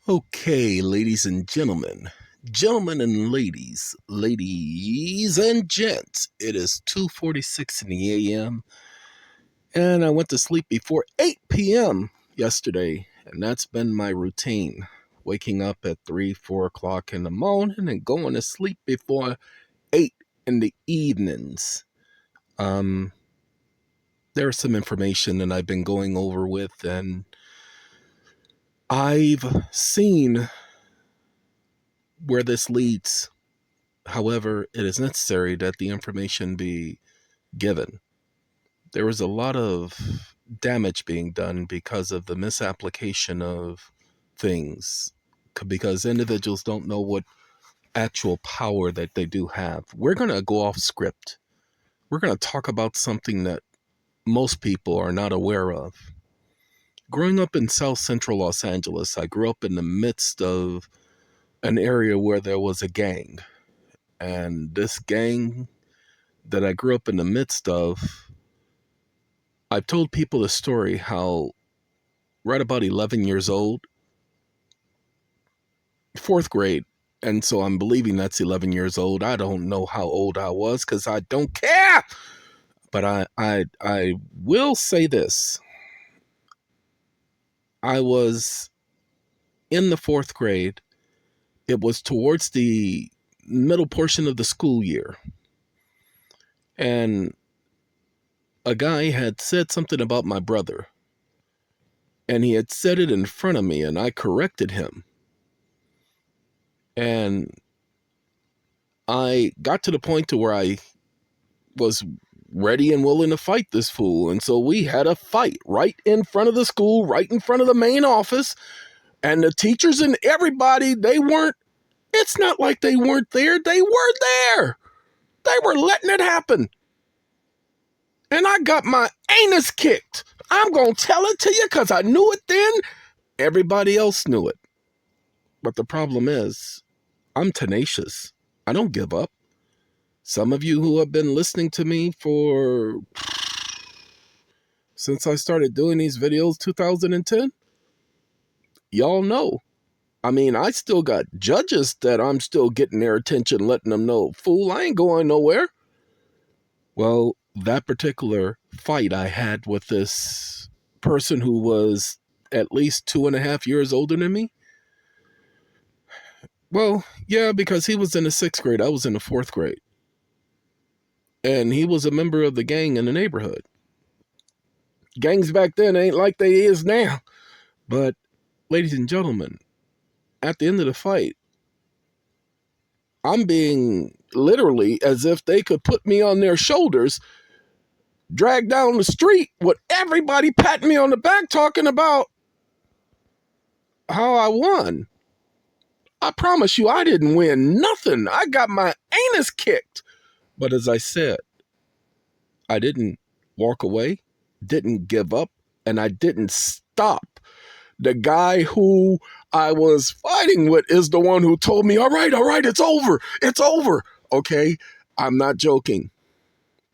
Okay, ladies and gentlemen, gentlemen and ladies, ladies and gents, it is 2:46 in the a.m. and I went to sleep before 8 p.m. yesterday, and that's been my routine. Waking up at 3, 4 o'clock in the morning and going to sleep before 8 in the evenings. There's some information that I've been going over with, and I've seen where this leads. However, it is necessary that the information be given. There is a lot of damage being done because of the misapplication of things, because individuals don't know what actual power that they do have. We're going to go off script. We're going to talk about something that most people are not aware of. Growing up in South Central Los Angeles, I grew up in the midst of an area where there was a gang. And this gang that I grew up in the midst of, I've told people the story how right about 11 years old, fourth grade, and so I'm believing that's 11 years old. I don't know how old I was because I don't care. But I will say this. I was in the fourth grade. It was towards the middle portion of the school year. And a guy had said something about my brother. And he had said it in front of me, and I corrected him. And I got to the point to where I was ready and willing to fight this fool. And so we had a fight right in front of the school, right in front of the main office. And the teachers and everybody, it's not like they weren't there. They were there. They were letting it happen. And I got my anus kicked. I'm going to tell it to you because I knew it then. Everybody else knew it. But the problem is, I'm tenacious. I don't give up. Some of you who have been listening to me since I started doing these videos 2010, y'all know. I mean, I still got judges that I'm still getting their attention, letting them know, fool, I ain't going nowhere. Well, that particular fight I had with this person who was at least 2.5 years older than me. Well, yeah, because he was in the 6th grade. I was in the 4th grade. And he was a member of the gang in the neighborhood. Gangs back then ain't like they is now. But, ladies and gentlemen, at the end of the fight, I'm being literally as if they could put me on their shoulders, dragged down the street with everybody patting me on the back talking about how I won. I promise you, I didn't win nothing. I got my anus kicked. But as I said, I didn't walk away, didn't give up, and I didn't stop. The guy who I was fighting with is the one who told me, all right, it's over. Okay, I'm not joking,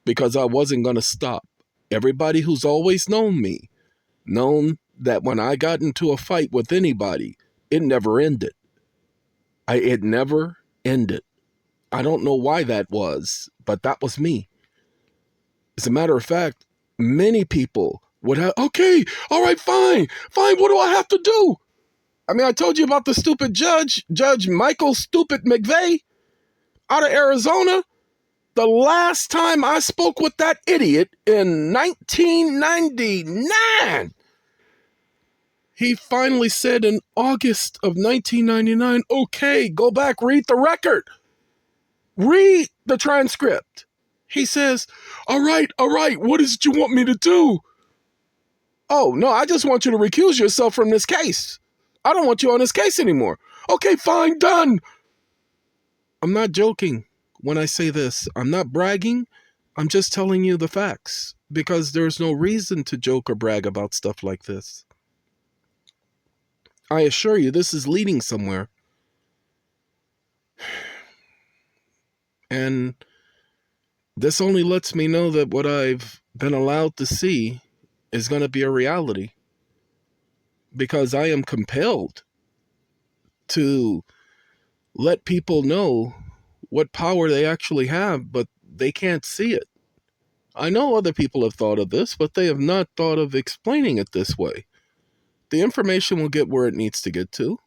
because I wasn't going to stop. Everybody who's always known me, known that when I got into a fight with anybody, it never ended. It never ended. I don't know why that was, but that was me. As a matter of fact, many people would have, okay, all right, fine, what do I have to do? I mean, I told you about the stupid Judge Michael Stupid McVeigh out of Arizona. The last time I spoke with that idiot in 1999, he finally said in August of 1999, okay, go back, read the record. Read the transcript. He says, all right, what is it you want me to do? Oh, no, I just want you to recuse yourself from this case. I don't want you on this case anymore. Okay, fine, done. I'm not joking when I say this. I'm not bragging. I'm just telling you the facts, because there's no reason to joke or brag about stuff like this. I assure you, this is leading somewhere. And this only lets me know that what I've been allowed to see is going to be a reality, because I am compelled to let people know what power they actually have, but they can't see it. I know other people have thought of this, but they have not thought of explaining it this way. The information will get where it needs to get to.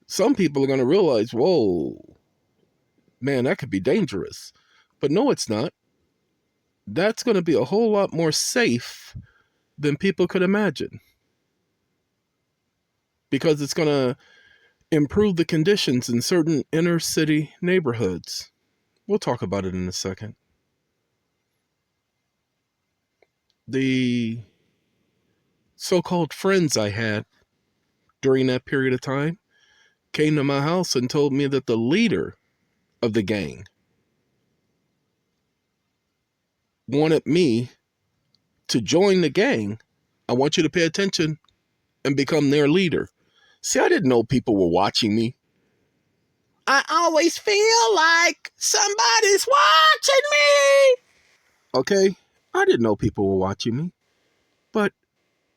Some people are going to realize, whoa, man, that could be dangerous. But no, it's not. That's going to be a whole lot more safe than people could imagine. Because it's going to improve the conditions in certain inner city neighborhoods. We'll talk about it in a second. The so-called friends I had during that period of time came to my house and told me that the leader of the gang wanted me to join the gang. I want you to pay attention and become their leader. See, I didn't know people were watching me. I always feel like somebody's watching me. Okay? I didn't know people were watching me. But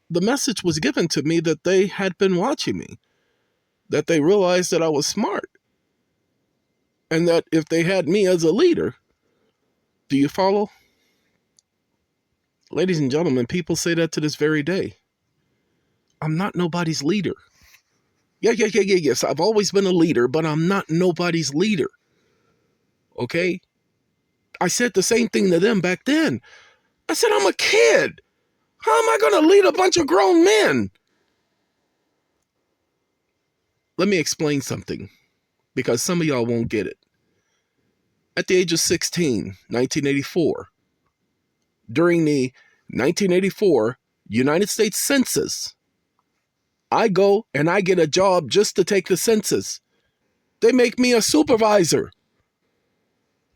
the message was given to me that they had been watching me. That they realized that I was smart. And that if they had me as a leader, do you follow? Ladies and gentlemen, people say that to this very day. I'm not nobody's leader. Yes. I've always been a leader, but I'm not nobody's leader. Okay? I said the same thing to them back then. I said, I'm a kid. How am I going to lead a bunch of grown men? Let me explain something, because some of y'all won't get it. At the age of 16, 1984, during the 1984 United States Census, I go and I get a job just to take the census. They make me a supervisor.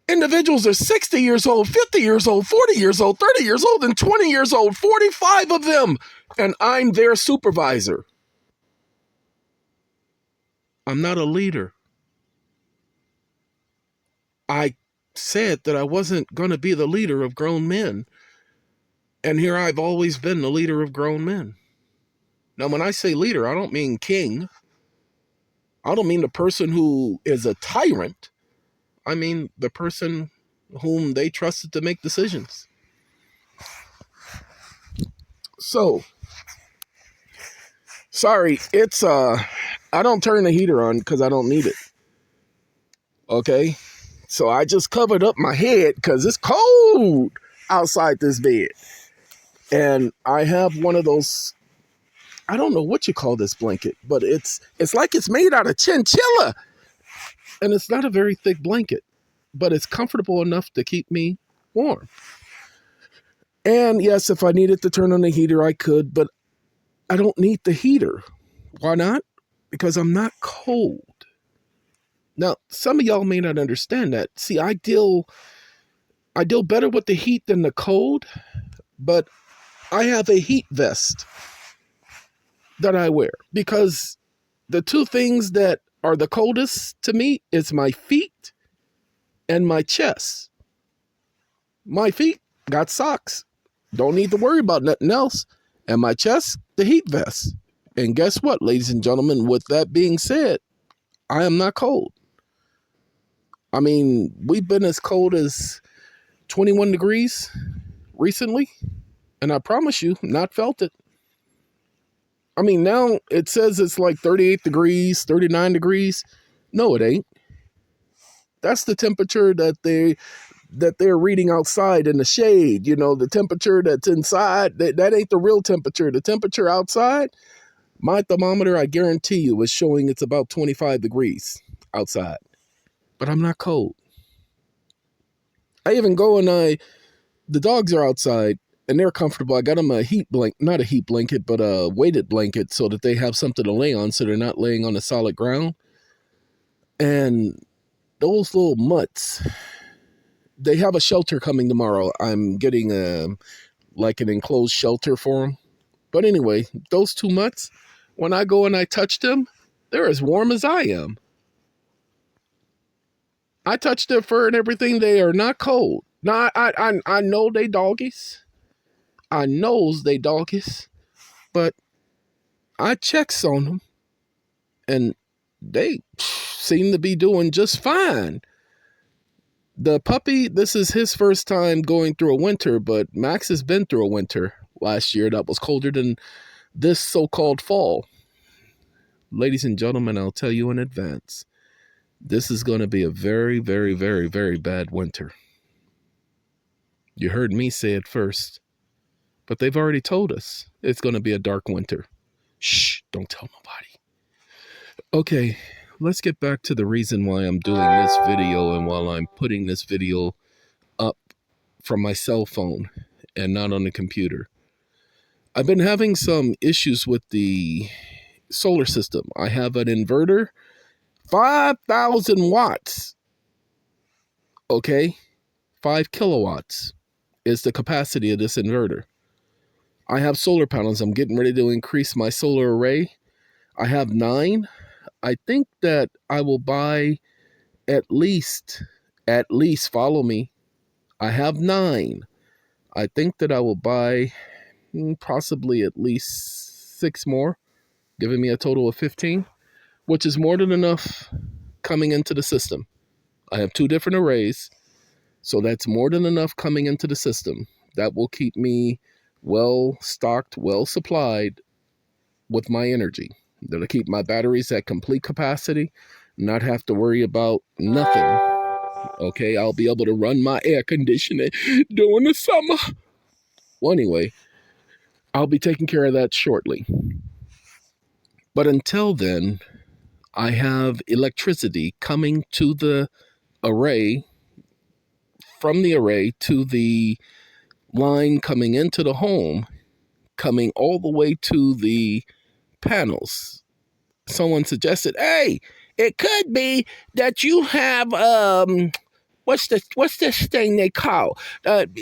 Individuals are 60 years old, 50 years old, 40 years old, 30 years old, and 20 years old, 45 of them, and I'm their supervisor. I'm not a leader. I said that I wasn't going to be the leader of grown men, and here I've always been the leader of grown men. Now, when I say leader, I don't mean king. I don't mean the person who is a tyrant. I mean the person whom they trusted to make decisions. So, sorry, it's, I don't turn the heater on because I don't need it. Okay? So I just covered up my head because it's cold outside this bed. And I have one of those, I don't know what you call this blanket, but it's like it's made out of chinchilla. And it's not a very thick blanket, but it's comfortable enough to keep me warm. And yes, if I needed to turn on the heater, I could, but I don't need the heater. Why not? Because I'm not cold. Now, some of y'all may not understand that. See, I deal better with the heat than the cold, but I have a heat vest that I wear because the two things that are the coldest to me is my feet and my chest. My feet got socks. Don't need to worry about nothing else. And my chest, the heat vest. And guess what, ladies and gentlemen? With that being said, I am not cold. I mean, we've been as cold as 21 degrees recently. And I promise you, not felt it. I mean, now it says it's like 38 degrees, 39 degrees. No, it ain't. That's the temperature that they're reading outside in the shade. You know, the temperature that's inside, that ain't the real temperature. The temperature outside, my thermometer, I guarantee you, is showing it's about 25 degrees outside. But I'm not cold. I even go and the dogs are outside and they're comfortable. I got them a heat blanket, not a heat blanket, but a weighted blanket so that they have something to lay on so they're not laying on the solid ground. And those little mutts, they have a shelter coming tomorrow. I'm getting like an enclosed shelter for them. But anyway, those two mutts, when I go and I touch them, they're as warm as I am. I touch their fur and everything. They are not cold. Now, I know they doggies. I knows they doggies. But I checks on them. And they seem to be doing just fine. The puppy, this is his first time going through a winter, but Max has been through a winter last year that was colder than this so-called fall. Ladies and gentlemen, I'll tell you in advance, this is going to be a very, very, very, very bad winter. You heard me say it first, but they've already told us it's going to be a dark winter. Shh, don't tell nobody. Okay, let's get back to the reason why I'm doing this video and while I'm putting this video up from my cell phone and not on the computer. I've been having some issues with the solar system. I have an inverter, 5,000 watts. Okay, 5 kilowatts is the capacity of this inverter. I have solar panels. I'm getting ready to increase my solar array. I have 9. I think that I will buy at least, follow me. I have 9. I think that I will buy possibly at least 6 more, giving me a total of 15, which is more than enough coming into the system. I have 2 different arrays, so that's more than enough coming into the system. That will keep me well stocked, well supplied with my energy. That'll keep my batteries at complete capacity, not have to worry about nothing. Okay, I'll be able to run my air conditioning during the summer. Well, anyway, I'll be taking care of that shortly. But until then, I have electricity coming to the array, from the array to the line coming into the home, coming all the way to the panels. Someone suggested, hey, it could be that you have what's this thing they call them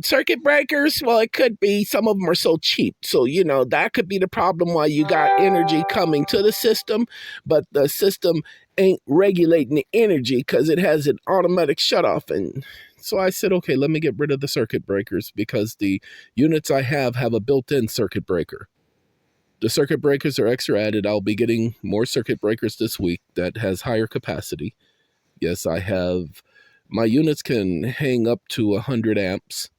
circuit breakers. Well, it could be. Some of them are so cheap, so that could be the problem why you got energy coming to the system, but the system ain't regulating the energy because it has an automatic shutoff. And so I said, okay, let me get rid of the circuit breakers, because the units I have a built-in circuit breaker. The circuit breakers are extra added. I'll be getting more circuit breakers this week that has higher capacity. Yes, I have. My units can hang up to 100 amps.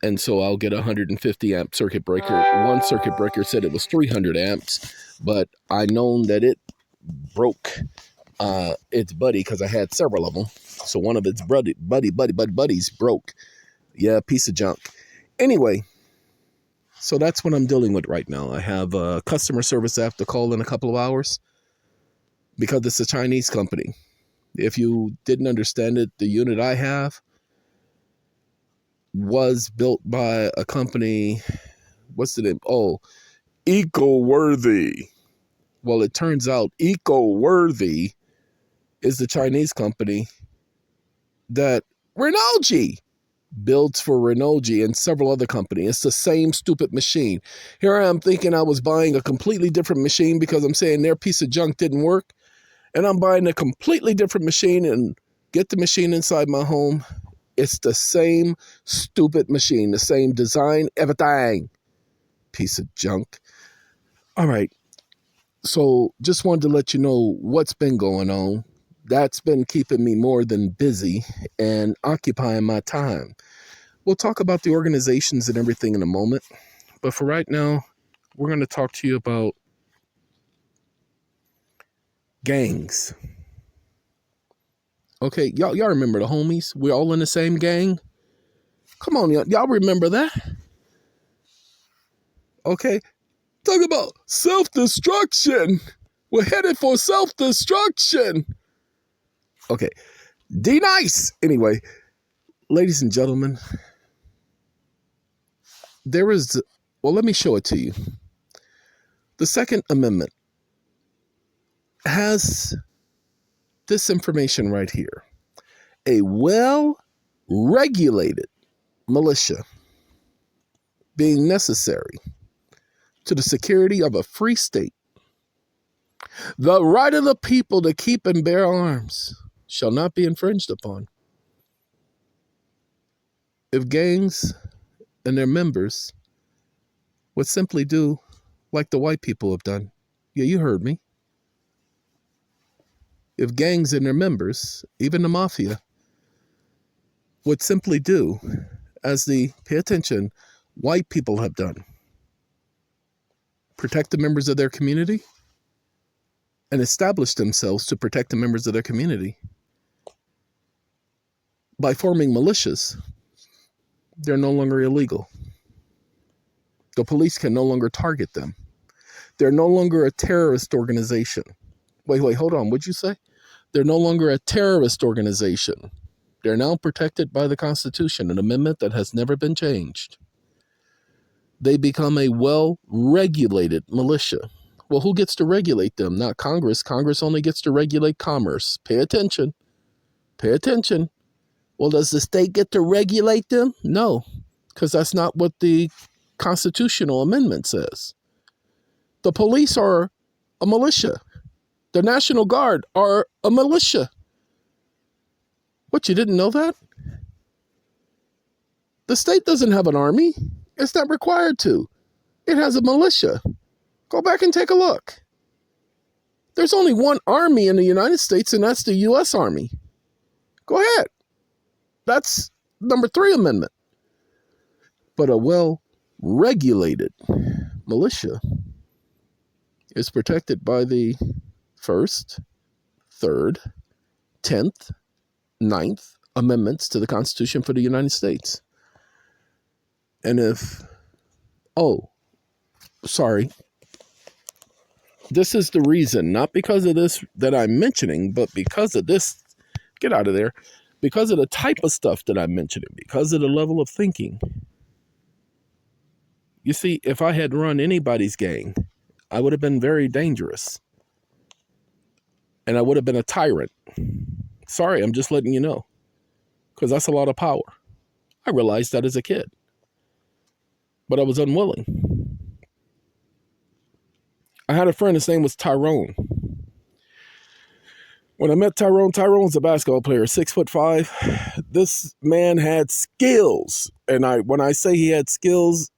And so I'll get a 150 amp circuit breaker. One circuit breaker said it was 300 amps, but I known that it broke its buddy, because I had several of them. So one of its buddies broke. Yeah, piece of junk. Anyway. So that's what I'm dealing with right now. I have a customer service I have to call in a couple of hours because it's a Chinese company. If you didn't understand it, the unit I have was built by a company. What's the name? Oh, Eco-Worthy. Well, it turns out Eco-Worthy is the Chinese company that Renault builds for Renault and several other companies. It's the same stupid machine. Here I am thinking I was buying a completely different machine because I'm saying their piece of junk didn't work. And I'm buying a completely different machine and get the machine inside my home. It's the same stupid machine, the same design, everything. Piece of junk. All right. So just wanted to let you know what's been going on. That's been keeping me more than busy and occupying my time. We'll talk about the organizations and everything in a moment. But for right now, we're going to talk to you about gangs. Okay, y'all remember the homies? We're all in the same gang. Come on, y'all remember that? Okay, talk about self-destruction. We're headed for self-destruction. Okay, D-nice. Anyway, ladies and gentlemen, there is, well, let me show it to you. The Second Amendment has this information right here. A well-regulated militia being necessary to the security of a free state. The right of the people to keep and bear arms shall not be infringed upon. If gangs and their members would simply do like the white people have done, Yeah, you heard me. If gangs and their members, even the mafia, would simply do as the, pay attention, white people have done, protect the members of their community and establish themselves to protect the members of their community by forming militias, they're no longer illegal. The police can no longer target them. They're no longer a terrorist organization. Wait, hold on. What'd you say? They're no longer a terrorist organization. They're now protected by the Constitution, an amendment that has never been changed. They become a well-regulated militia. Well, who gets to regulate them? Not Congress. Congress only gets to regulate commerce. Pay attention. Pay attention. Well, does the state get to regulate them? No, because that's not what the constitutional amendment says. The police are a militia. The National Guard are a militia. What, you didn't know that? The state doesn't have an army. It's not required to. It has a militia. Go back and take a look. There's only one army in the United States, and that's the U.S. Army. Go ahead. That's number 3 amendment. But a well-regulated militia is protected by the 1st, 3rd, 10th, 9th amendments to the Constitution for the United States. And if, this is the reason, not because of this that I'm mentioning, but because of this, get out of there, because of the type of stuff that I'm mentioning, because of the level of thinking. You see, if I had run anybody's gang, I would have been very dangerous. And I would have been a tyrant. Sorry, I'm just letting you know. Because that's a lot of power. I realized that as a kid. But I was unwilling. I had a friend, his name was Tyrone. When I met Tyrone, Tyrone's a basketball player, 6'5". This man had skills. And when I say he had skills,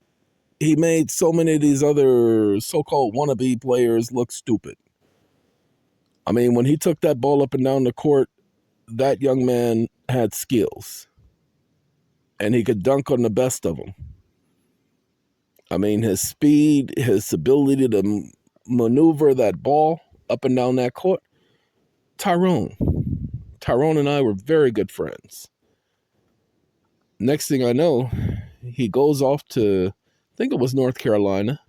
he made so many of these other so-called wannabe players look stupid. I mean, when he took that ball up and down the court, that young man had skills. And he could dunk on the best of them. I mean, his speed, his ability to maneuver that ball up and down that court. Tyrone and I were very good friends. Next thing I know, he goes off to, I think it was North Carolina,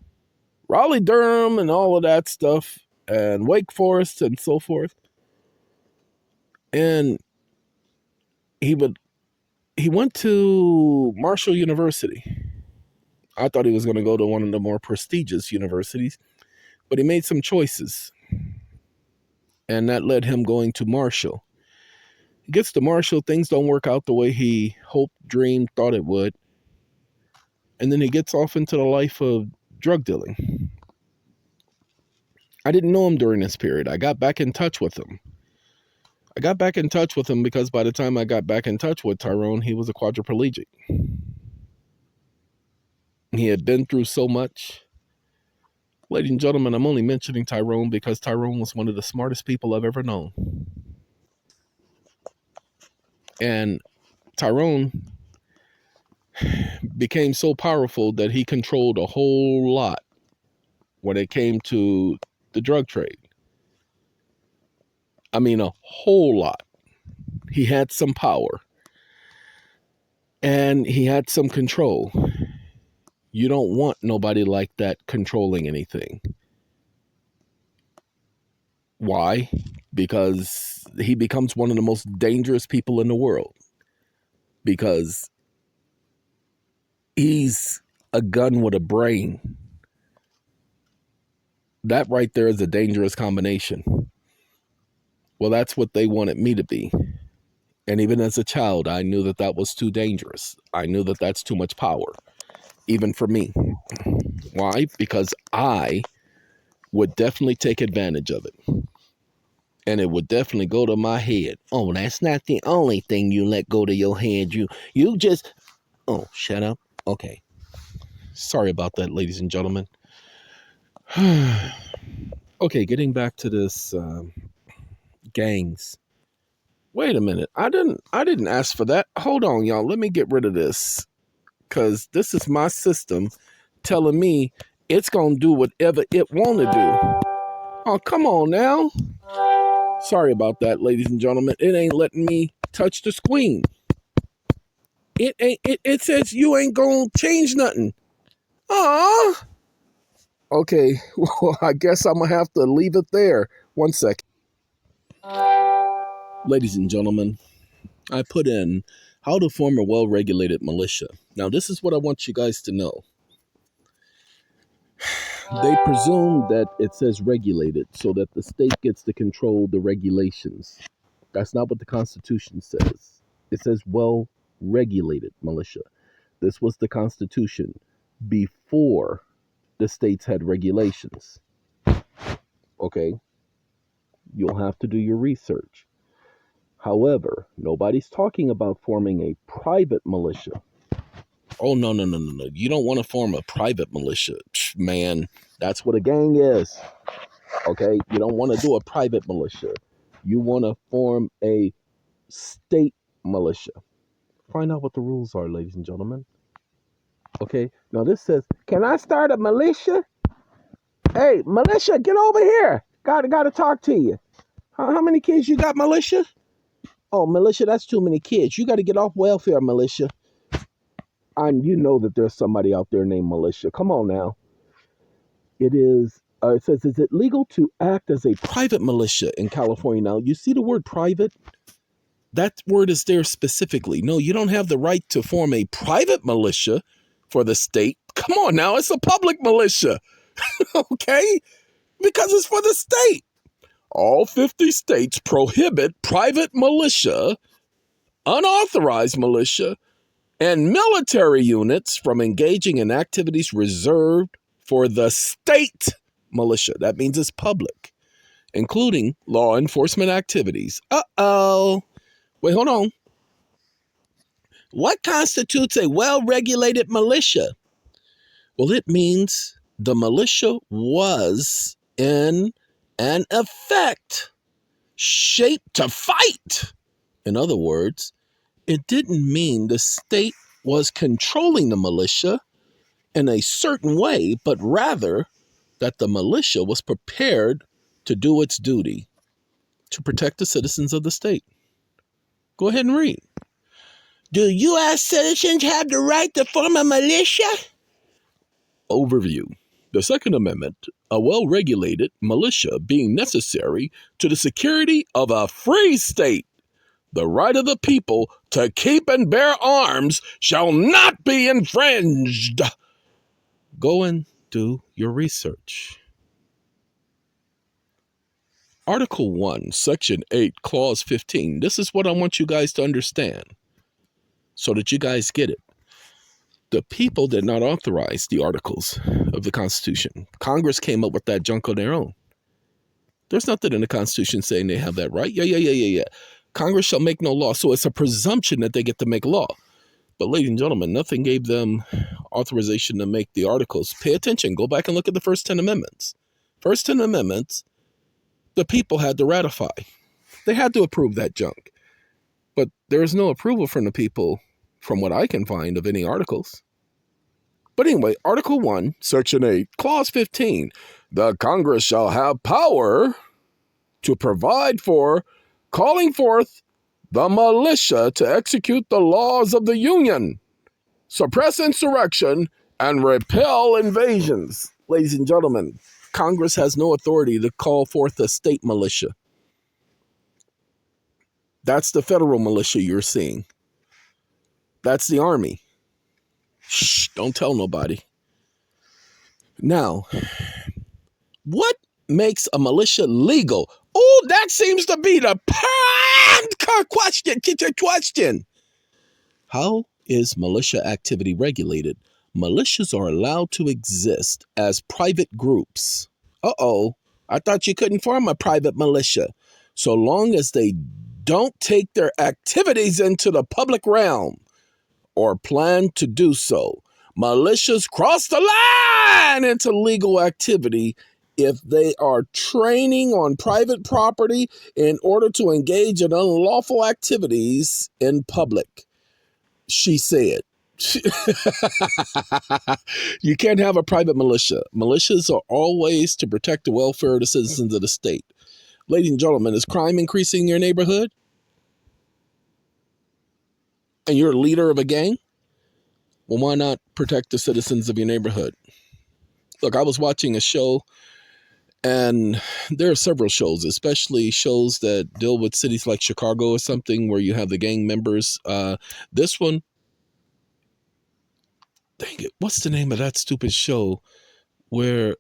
Raleigh, Durham, and all of that stuff, and Wake Forest and so forth. And he went to Marshall University. I thought he was going to go to one of the more prestigious universities, but he made some choices. And that led him going to Marshall. He gets to Marshall, things don't work out the way he hoped, dreamed, thought it would. And then he gets off into the life of drug dealing. I didn't know him during this period. I got back in touch with him. Because by the time I got back in touch with Tyrone, he was a quadriplegic. He had been through so much. Ladies and gentlemen, I'm only mentioning Tyrone because Tyrone was one of the smartest people I've ever known. And Tyrone became so powerful that he controlled a whole lot when it came to the drug trade. I mean, a whole lot. He had some power. And he had some control. You don't want nobody like that controlling anything. Why? Because he becomes one of the most dangerous people in the world. Because he's a gun with a brain. That right there is a dangerous combination. Well, that's what they wanted me to be. And even as a child, I knew that that was too dangerous. I knew that that's too much power. Even for me. Why? Because I would definitely take advantage of it. And it would definitely go to my head. Oh, that's not the only thing you let go to your head. You just... Oh, shut up. Okay. Sorry about that, ladies and gentlemen. Okay, getting back to this gangs. Wait a minute. I didn't ask for that. Hold on, y'all. Let me get rid of this. Cause this is my system telling me it's gonna do whatever it wanna do. Oh, come on now. Sorry about that, ladies and gentlemen. It ain't letting me touch the screen. It says you ain't gonna change nothing. Ah. Okay, well, I guess I'm gonna have to leave it there. 1 second. Ladies and gentlemen, I put in how to form a well-regulated militia. Now, this is what I want you guys to know. They presume that it says regulated so that the state gets to control the regulations. That's not what the Constitution says. It says well-regulated militia. This was the Constitution before the states had regulations. Okay? You'll have to do your research. However, nobody's talking about forming a private militia. Oh, no. You don't want to form a private militia. Man, that's what a gang is. Okay? You don't want to do a private militia. You want to form a state militia. Find out what the rules are, ladies and gentlemen. Okay? Now this says, can I start a militia? Hey, militia, get over here. Gotta talk to you. How many kids you got, militia? Oh, militia, that's too many kids. You got to get off welfare, militia. And you know that there's somebody out there named militia. Come on now. It says, is it legal to act as a private militia in California? Now, you see the word private? That word is there specifically. No, you don't have the right to form a private militia for the state. Come on now, it's a public militia. Okay? Because it's for the state. All 50 states prohibit private militia, unauthorized militia, and military units from engaging in activities reserved for the state militia. That means it's public, including law enforcement activities. Uh-oh. Wait, hold on. What constitutes a well-regulated militia? Well, it means the militia was in an effect shaped to fight. In other words, it didn't mean the state was controlling the militia in a certain way, but rather that the militia was prepared to do its duty to protect the citizens of the state. Go ahead and read. Do U.S. citizens have the right to form a militia? Overview. The Second Amendment, a well-regulated militia being necessary to the security of a free state. The right of the people to keep and bear arms shall not be infringed. Go and do your research. Article 1, Section 8, Clause 15. This is what I want you guys to understand so that you guys get it. The people did not authorize the articles of the Constitution. Congress came up with that junk on their own. There's nothing in the Constitution saying they have that right. Yeah. Congress shall make no law. So it's a presumption that they get to make law. But ladies and gentlemen, nothing gave them authorization to make the articles. Pay attention. Go back and look at the first 10 amendments. First 10 amendments, the people had to ratify. They had to approve that junk. But there's no approval from the people, from what I can find, of any articles. But anyway, Article 1, Section 8, Clause 15. The Congress shall have power to provide for calling forth the militia to execute the laws of the Union, suppress insurrection, and repel invasions. Ladies and gentlemen, Congress has no authority to call forth a state militia. That's the federal militia you're seeing. That's the Army. Shh, don't tell nobody. Now, what makes a militia legal? Oh, that seems to be the question. How is militia activity regulated? Militias are allowed to exist as private groups. Uh-oh, I thought you couldn't form a private militia. So long as they don't take their activities into the public realm or plan to do so. Militias cross the line into legal activity if they are training on private property in order to engage in unlawful activities in public, she said. You can't have a private militia. Militias are always to protect the welfare of the citizens of the state. Ladies and gentlemen, is crime increasing in your neighborhood? And you're a leader of a gang? Well, why not protect the citizens of your neighborhood? Look, I was watching a show, and there are several shows, especially shows that deal with cities like Chicago or something, where you have the gang members. This one, dang it, what's the name of that stupid show where,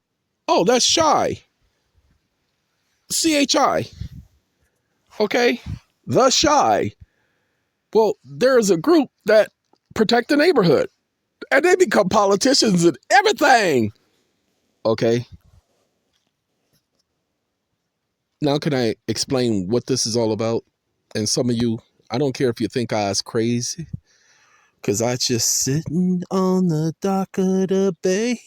oh, that's Shy. CHI. Okay? The Shy. Well, there's a group that protect the neighborhood, and they become politicians and everything. Okay? Now, can I explain what this is all about? And some of you, I don't care if you think I was crazy, because I just sitting on the dock of the bay,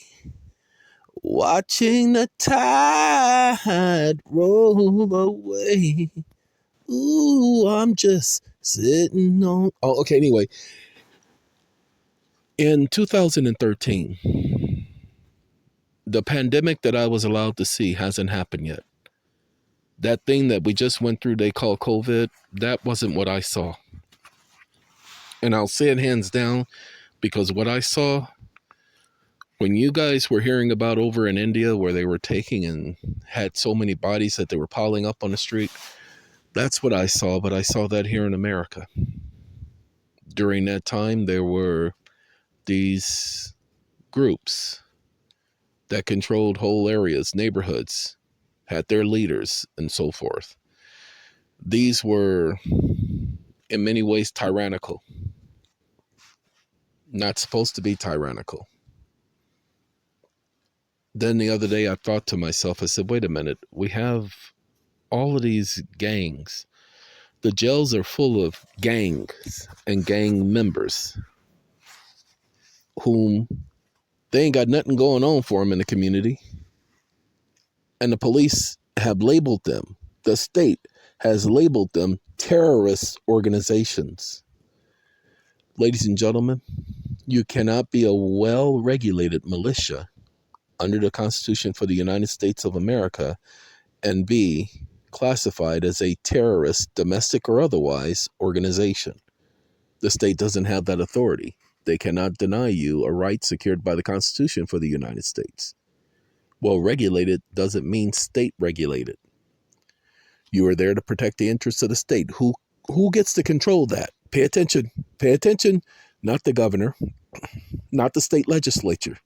watching the tide roll away. Ooh, I'm just sitting on. Oh, okay. Anyway, in 2013, the pandemic that I was allowed to see hasn't happened yet. That thing that we just went through, they call COVID, that wasn't what I saw. And I'll say it hands down, because what I saw, when you guys were hearing about over in India where they were taking and had so many bodies that they were piling up on the street, that's what I saw. But I saw that here in America. During that time, there were these groups that controlled whole areas, neighborhoods, had their leaders, and so forth. These were, in many ways, tyrannical. Not supposed to be tyrannical. Then the other day I thought to myself, I said, wait a minute, we have all of these gangs. The jails are full of gangs and gang members whom they ain't got nothing going on for them in the community. And the police have labeled them, the state has labeled them terrorist organizations. Ladies and gentlemen, you cannot be a well-regulated militia under the Constitution for the United States of America and be classified as a terrorist, domestic or otherwise, organization. The state doesn't have that authority. They cannot deny you a right secured by the Constitution for the United States. Well, regulated doesn't mean state regulated. You are there to protect the interests of the state. Who gets to control that? Pay attention. Pay attention. Not the governor, not the state legislature,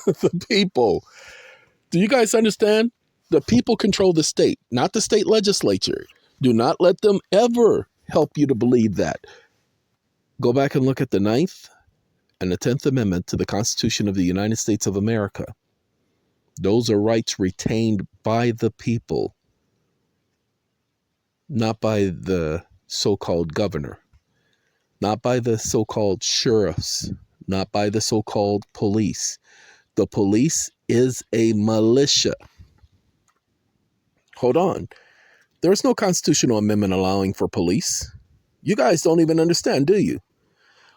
the people. Do you guys understand? The people control the state, not the state legislature. Do not let them ever help you to believe that. Go back and look at the 9th and the 10th Amendment to the Constitution of the United States of America. Those are rights retained by the people, not by the so-called governor, not by the so-called sheriffs, not by the so-called police. The police is a militia. Hold on. There's no constitutional amendment allowing for police. You guys don't even understand, do you?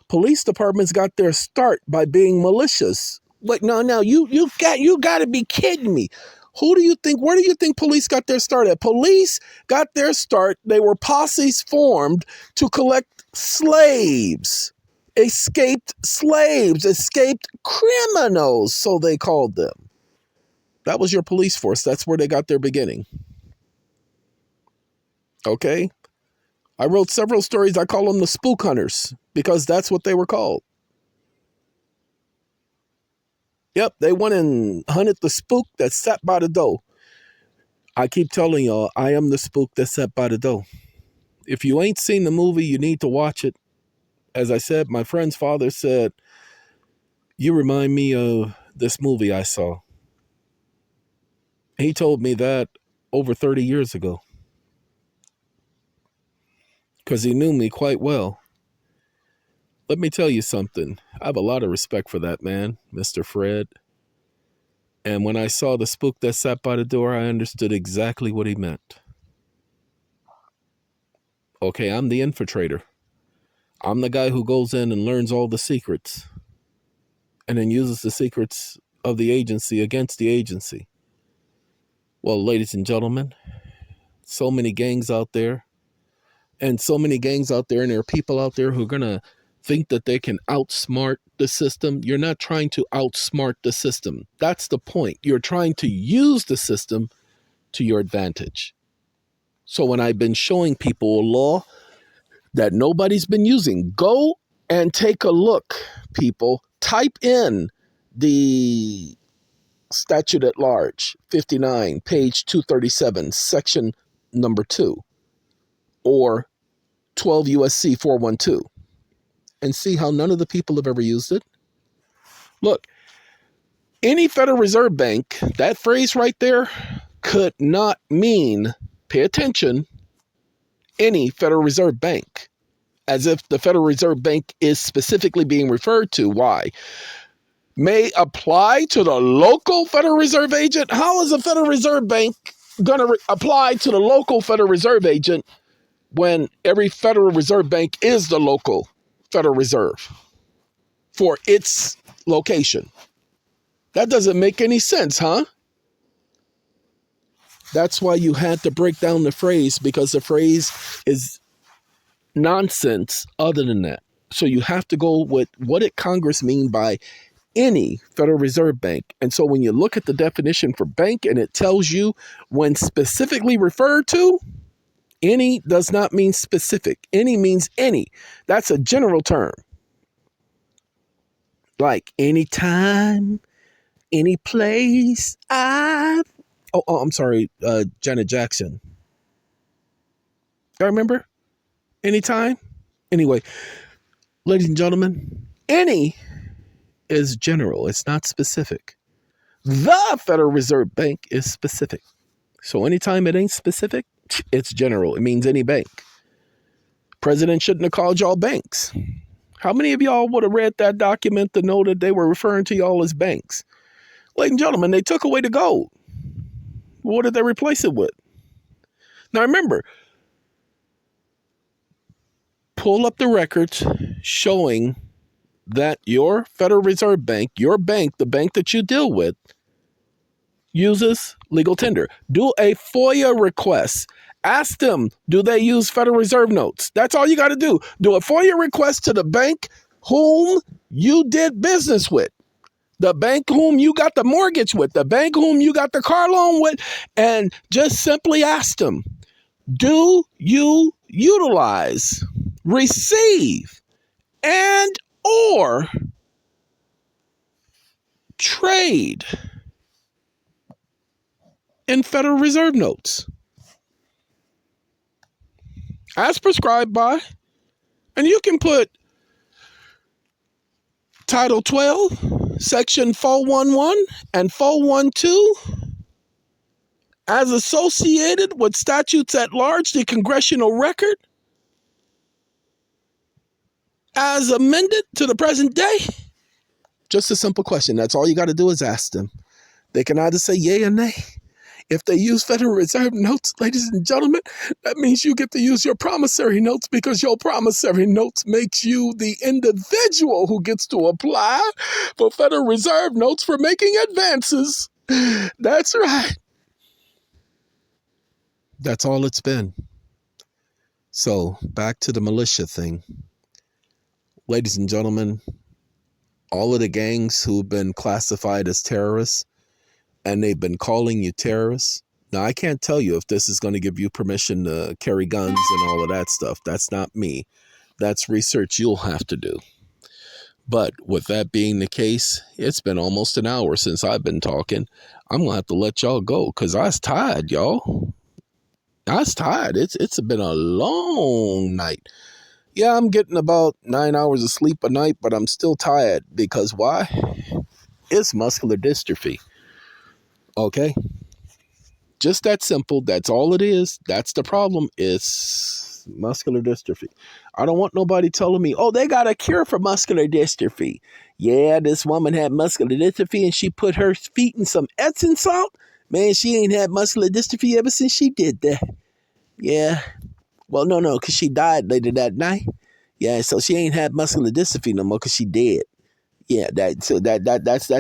Police departments got their start by being militias. Wait, no, you got to be kidding me. Where do you think police got their start at? Police got their start. They were posses formed to collect slaves, escaped criminals, so they called them. That was your police force. That's where they got their beginning. Okay? I wrote several stories. I call them the spook hunters because that's what they were called. Yep, they went and hunted the spook that sat by the door. I keep telling y'all, I am the spook that sat by the door. If you ain't seen the movie, you need to watch it. As I said, my friend's father said, you remind me of this movie I saw. He told me that over 30 years ago because he knew me quite well. Let me tell you something. I have a lot of respect for that man, Mr. Fred. And when I saw the spook that sat by the door, I understood exactly what he meant. Okay, I'm the infiltrator. I'm the guy who goes in and learns all the secrets and then uses the secrets of the agency against the agency. Well, ladies and gentlemen, so many gangs out there, and there are people out there who are going to think that they can outsmart the system. You're not trying to outsmart the system. That's the point. You're trying to use the system to your advantage. So when I've been showing people a law that nobody's been using, go and take a look, people. Type in the statute at large, 59, page 237, section number 2, or 12 USC 412, and see how none of the people have ever used it. Look, any Federal Reserve Bank, that phrase right there could not mean, pay attention, any Federal Reserve Bank, as if the Federal Reserve Bank is specifically being referred to. Why? May apply to the local Federal Reserve agent. How is a Federal Reserve Bank going to apply to the local Federal Reserve agent when every Federal Reserve Bank is the local Federal Reserve for its location? That doesn't make any sense, huh? That's why you had to break down the phrase, because the phrase is nonsense other than that. So you have to go with what did Congress mean by any Federal Reserve Bank. And so when you look at the definition for bank and it tells you when specifically referred to, any does not mean specific. Any means any. That's a general term. Like anytime, any place, I'm sorry, Janet Jackson. I remember? Anytime? Anyway, ladies and gentlemen, any is general. It's not specific. The Federal Reserve Bank is specific. So anytime it ain't specific, it's general. It means any bank. President shouldn't have called y'all banks. How many of y'all would have read that document to know that they were referring to y'all as banks? Ladies and gentlemen, they took away the gold. What did they replace it with? Now remember, pull up the records showing that your Federal Reserve Bank, your bank, the bank that you deal with, uses legal tender. Do a FOIA request. Ask them, do they use Federal Reserve notes? That's all you got to do. Do a FOIA request to the bank whom you did business with, the bank whom you got the mortgage with, the bank whom you got the car loan with, and just simply ask them, do you utilize, receive, and or trade in Federal Reserve notes as prescribed by, and you can put Title 12, Section 411 and 412 as associated with statutes at large, the congressional record, as amended to the present day. Just a simple question. That's all you got to do is ask them. They can either say yay or nay. If they use Federal Reserve notes, ladies and gentlemen, that means you get to use your promissory notes, because your promissory notes makes you the individual who gets to apply for Federal Reserve notes for making advances. That's right. That's all it's been. So back to the militia thing. Ladies and gentlemen, all of the gangs who've been classified as terrorists, and they've been calling you terrorists. Now, I can't tell you if this is going to give you permission to carry guns and all of that stuff. That's not me. That's research you'll have to do. But with that being the case, it's been almost an hour since I've been talking. I'm going to have to let y'all go because I was tired, y'all. I was tired. It's been a long night. Yeah, I'm getting about 9 hours of sleep a night, but I'm still tired because why? It's muscular dystrophy. Okay? Just that simple. That's all it is. That's the problem. It's muscular dystrophy. I don't want nobody telling me, oh, they got a cure for muscular dystrophy. Yeah, this woman had muscular dystrophy and she put her feet in some Epsom salt. Man, she ain't had muscular dystrophy ever since she did that. Yeah. Well, no, because she died later that night. Yeah, so she ain't had muscular dystrophy no more because she dead. Yeah, that's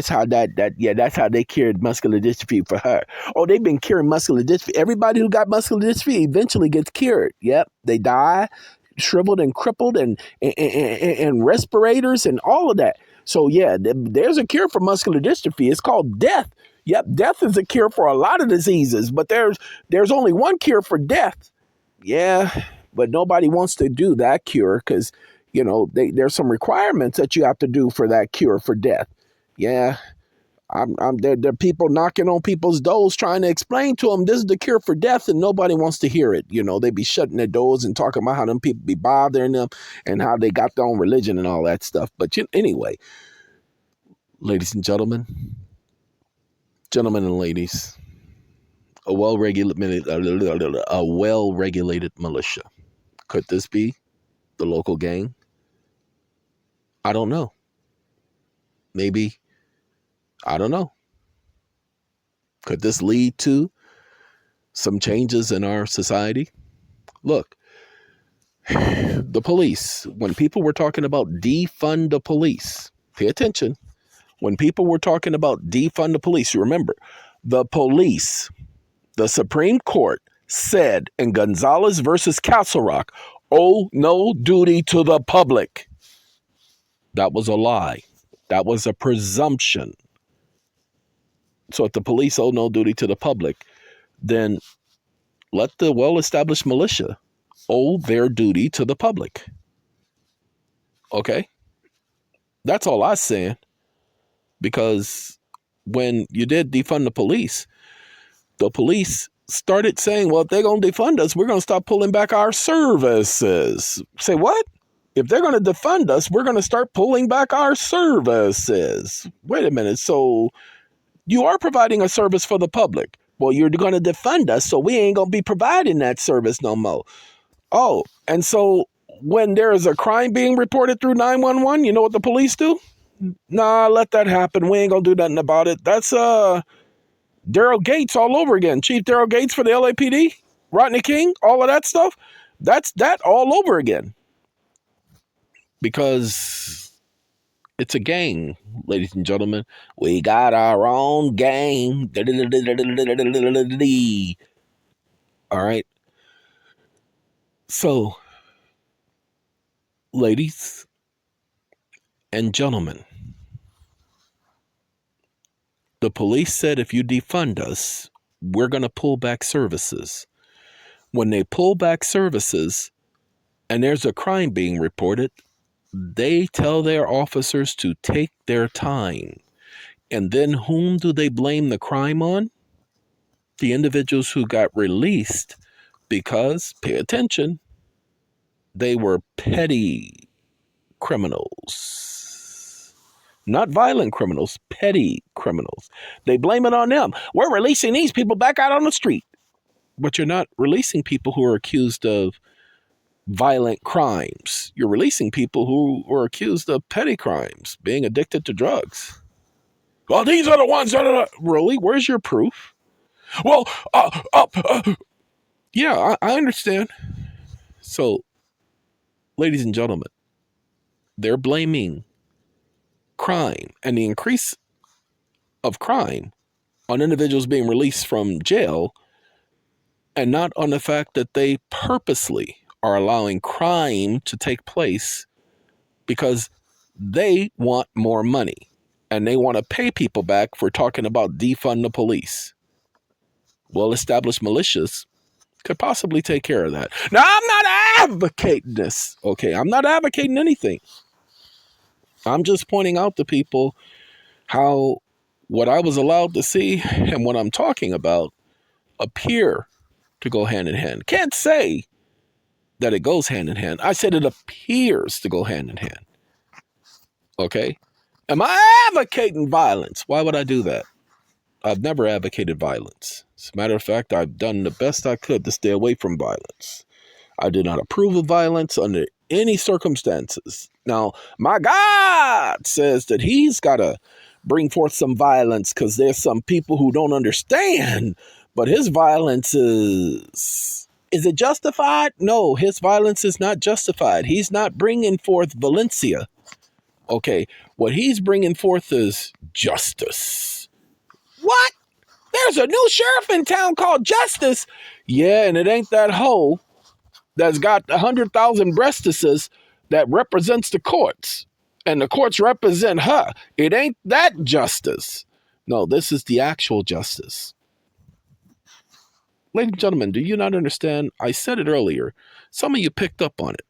how that's how they cured muscular dystrophy for her. Oh, they've been curing muscular dystrophy. Everybody who got muscular dystrophy eventually gets cured. Yep, they die, shriveled and crippled, and respirators and all of that. So yeah, there's a cure for muscular dystrophy. It's called death. Yep, death is a cure for a lot of diseases, but there's only one cure for death. Yeah, but nobody wants to do that cure because, there's some requirements that you have to do for that cure for death. Yeah, there are people knocking on people's doors trying to explain to them this is the cure for death, and nobody wants to hear it. They be shutting their doors and talking about how them people be bothering them and how they got their own religion and all that stuff. But anyway, ladies and gentlemen and ladies, a well-regulated militia. Could this be the local gang? I don't know. Maybe. I don't know. Could this lead to some changes in our society? Look, the police, when people were talking about defund the police, pay attention. When people were talking about defund the police, you remember, the police, the Supreme Court said in Gonzalez versus Castle Rock, owe no duty to the public. That was a lie. That was a presumption. So if the police owe no duty to the public, then let the well-established militia owe their duty to the public. Okay? That's all I'm saying. Because when you did defund the police started saying, well, if they're going to defund us, we're going to stop pulling back our services. Say what? If they're going to defund us, we're going to start pulling back our services. Wait a minute. So you are providing a service for the public. Well, you're going to defund us, so we ain't going to be providing that service no more. Oh, and so when there is a crime being reported through 911, you know what the police do? Nah, let that happen. We ain't going to do nothing about it. That's Daryl Gates all over again. Chief Daryl Gates for the LAPD, Rodney King, all of that stuff. That's that all over again. Because it's a gang, ladies and gentlemen. We got our own gang. All right. So, ladies and gentlemen, the police said if you defund us, we're going to pull back services. When they pull back services and there's a crime being reported, they tell their officers to take their time. And then whom do they blame the crime on? The individuals who got released because, pay attention, they were petty criminals. Not violent criminals, petty criminals. They blame it on them. We're releasing these people back out on the street. But you're not releasing people who are accused of violent crimes. You're releasing people who were accused of petty crimes, being addicted to drugs. Well, these are the ones that are... Really? Where's your proof? Well, yeah, I understand. So, ladies and gentlemen, they're blaming crime and the increase of crime on individuals being released from jail and not on the fact that they purposely are allowing crime to take place because they want more money and they want to pay people back for talking about defund the police. Well-established militias could possibly take care of that. Now, I'm not advocating this, okay? I'm not advocating anything. I'm just pointing out to people how what I was allowed to see and what I'm talking about appear to go hand in hand. Can't say that it goes hand in hand. I said it appears to go hand in hand. Okay? Am I advocating violence? Why would I do that? I've never advocated violence. As a matter of fact, I've done the best I could to stay away from violence. I do not approve of violence under any circumstances. Now, my God says that he's got to bring forth some violence because there's some people who don't understand, but his violence is it justified? No, his violence is not justified. He's not bringing forth Valencia. Okay, what he's bringing forth is justice. What? There's a new sheriff in town called Justice. Yeah, and it ain't that hoe that's got 100,000 breastises that represents the courts. And the courts represent her. It ain't that justice. No, this is the actual justice. Ladies and gentlemen, do you not understand? I said it earlier. Some of you picked up on it.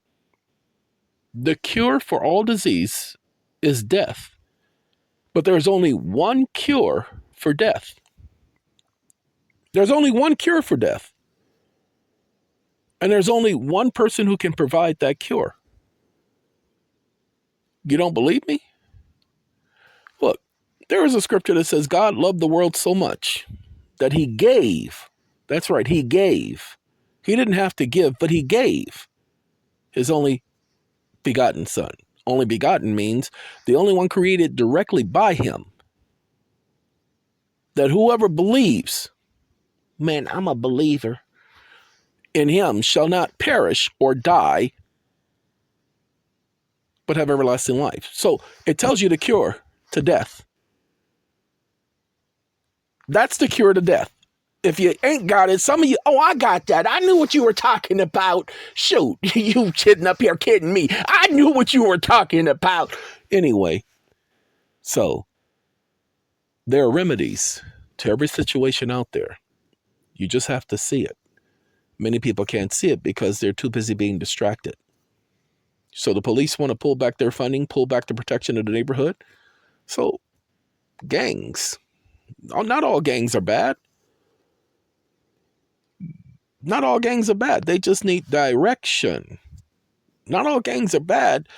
The cure for all disease is death. But there's only one cure for death. There's only one cure for death. And there's only one person who can provide that cure. You don't believe me? Look, there is a scripture that says God loved the world so much that he gave. That's right, he gave. He didn't have to give, but he gave his only begotten son. Only begotten means the only one created directly by him. That whoever believes, man, I'm a believer, in him shall not perish or die, but have everlasting life. So it tells you the cure to death. That's the cure to death. If you ain't got it, some of you, oh, I got that. I knew what you were talking about. Shoot, you sitting up here kidding me. I knew what you were talking about. Anyway, so there are remedies to every situation out there. You just have to see it. Many people can't see it because they're too busy being distracted. So the police want to pull back their funding, pull back the protection of the neighborhood. So gangs, not all gangs are bad. Not all gangs are bad. They just need direction. Not all gangs are bad.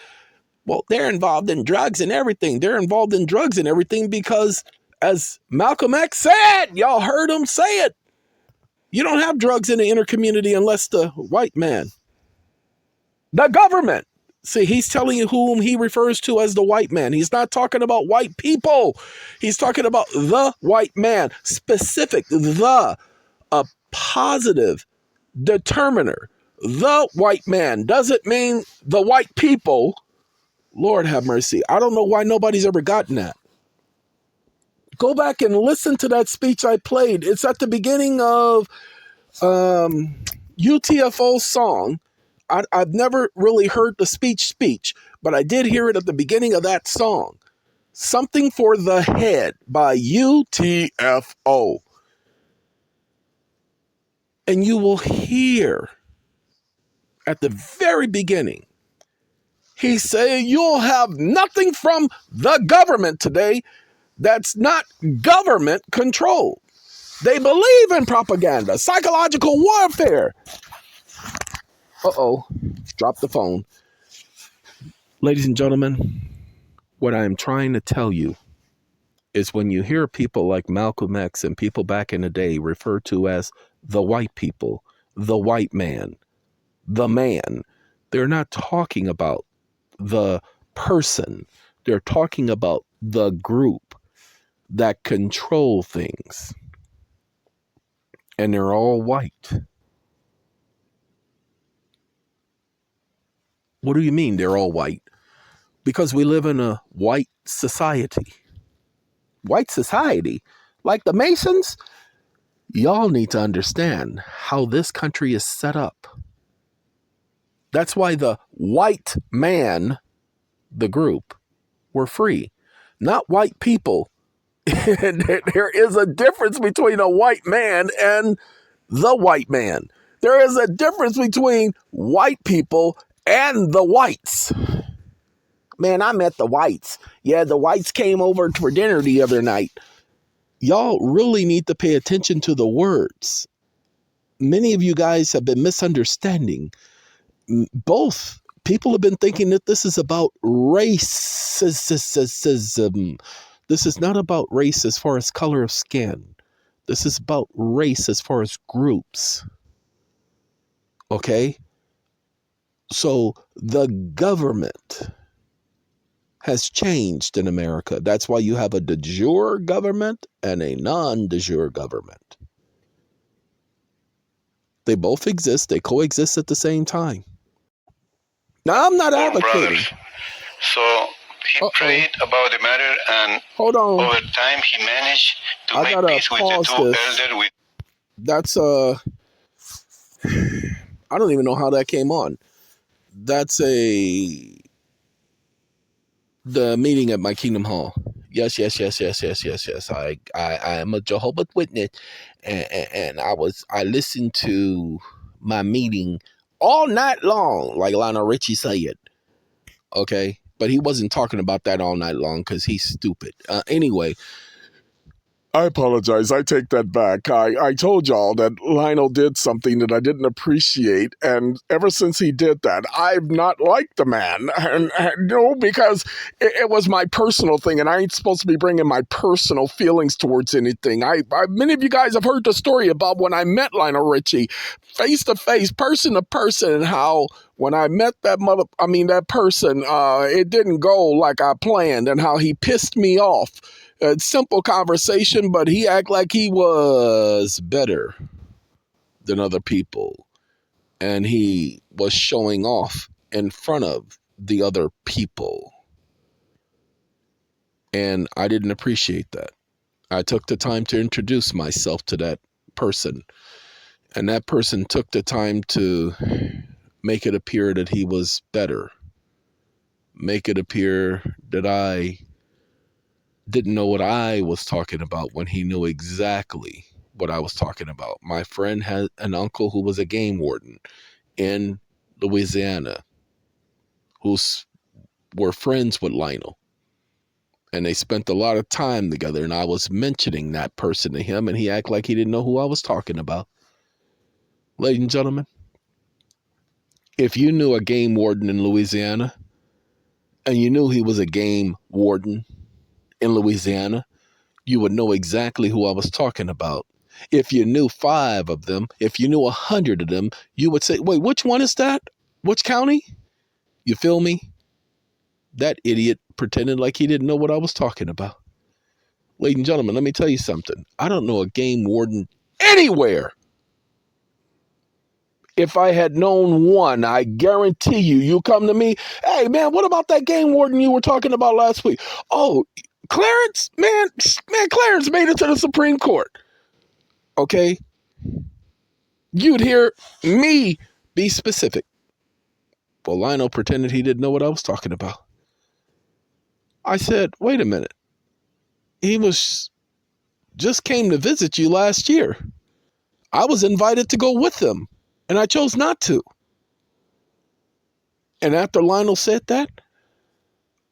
Well, they're involved in drugs and everything. They're involved in drugs and everything because, as Malcolm X said, y'all heard him say it, you don't have drugs in the inner community unless the white man, the government. See, he's telling you whom he refers to as the white man. He's not talking about white people. He's talking about the white man, specific, a positive determiner. The white man doesn't mean the white people. Lord have mercy. I don't know why nobody's ever gotten that. Go back and listen to that speech I played. It's at the beginning of UTFO's song. I've never really heard the speech, but I did hear it at the beginning of that song. Something for the Head by UTFO. And you will hear at the very beginning, he's saying you'll have nothing from the government today that's not government controlled. They believe in propaganda, psychological warfare. Uh-oh, dropped the phone. Ladies and gentlemen, what I am trying to tell you is when you hear people like Malcolm X and people back in the day referred to as the white people, the white man, the man, they're not talking about the person. They're talking about the group that control things. And they're all white. What do you mean they're all white? Because we live in a white society. White society? Like the Masons? Y'all need to understand how this country is set up. That's why the white man, the group, were free. Not white people. There is a difference between a white man and the white man. There is a difference between white people and the whites. Man, I met the whites. Yeah, the whites came over for dinner the other night. Y'all really need to pay attention to the words. Many of you guys have been misunderstanding. Both people have been thinking that this is about racism. This is not about race as far as color of skin. This is about race as far as groups. Okay? So the government has changed in America. That's why you have a de jure government and a non-de jure government. They both exist. They coexist at the same time. Now, I'm not advocating. So he prayed about the matter, and hold on. Over time, he managed to make peace with the two elders. That's I don't even know how that came on. That's the meeting at my Kingdom Hall. Yes. I am a Jehovah's Witness, and I listened to my meeting all night long, like Lionel Richie said. Okay, but he wasn't talking about that all night long because he's stupid. Anyway, I apologize. I take that back. I told y'all that Lionel did something that I didn't appreciate, and ever since he did that, I've not liked the man. And no, because it was my personal thing, and I ain't supposed to be bringing my personal feelings towards anything. Many of you guys have heard the story about when I met Lionel Richie, face to face, person to person, and how when I met that person, it didn't go like I planned, and how he pissed me off. A simple conversation, but he acted like he was better than other people. And he was showing off in front of the other people. And I didn't appreciate that. I took the time to introduce myself to that person. And that person took the time to make it appear that he was better. Make it appear that I didn't know what I was talking about when he knew exactly what I was talking about. My friend had an uncle who was a game warden in Louisiana who were friends with Lionel. And they spent a lot of time together, and I was mentioning that person to him, and he acted like he didn't know who I was talking about. Ladies and gentlemen, if you knew a game warden in Louisiana, and you knew he was a game warden in Louisiana, you would know exactly who I was talking about. If you knew 5 of them, if you knew 100 of them, you would say, wait, which one is that? Which county? You feel me? That idiot pretended like he didn't know what I was talking about. Ladies and gentlemen, let me tell you something. I don't know a game warden anywhere. If I had known one, I guarantee you come to me, hey, man, what about that game warden you were talking about last week? Oh, Clarence, man, Clarence made it to the Supreme Court. Okay? You'd hear me be specific. Well, Lionel pretended he didn't know what I was talking about. I said, wait a minute. He just came to visit you last year. I was invited to go with him, and I chose not to. And after Lionel said that,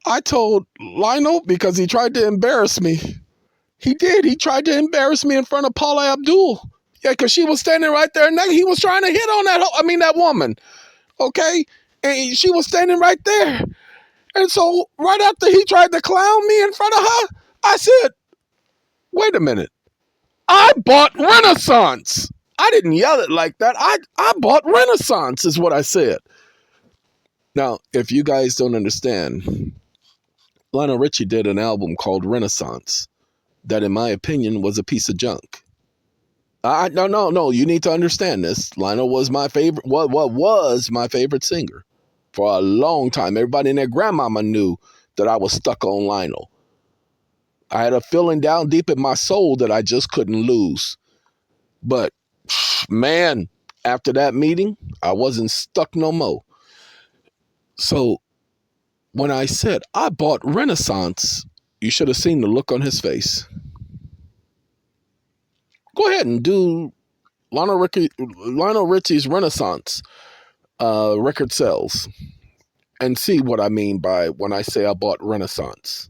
I told Lionel, because he tried to embarrass me. He did. He tried to embarrass me in front of Paula Abdul. Yeah, because she was standing right there, and he was trying to hit on that woman. Okay? And she was standing right there. And so right after he tried to clown me in front of her, I said, wait a minute. I bought Renaissance. I didn't yell it like that. I bought Renaissance is what I said. Now, if you guys don't understand, Lionel Richie did an album called Renaissance that, in my opinion, was a piece of junk. No. You need to understand this. Lionel was my favorite. What was my favorite singer for a long time. Everybody and their grandmama knew that I was stuck on Lionel. I had a feeling down deep in my soul that I just couldn't lose. But man, after that meeting, I wasn't stuck no more. So when I said I bought Renaissance, you should have seen the look on his face. Go ahead and do Lionel Richie's Renaissance record sales and see what I mean by when I say I bought Renaissance.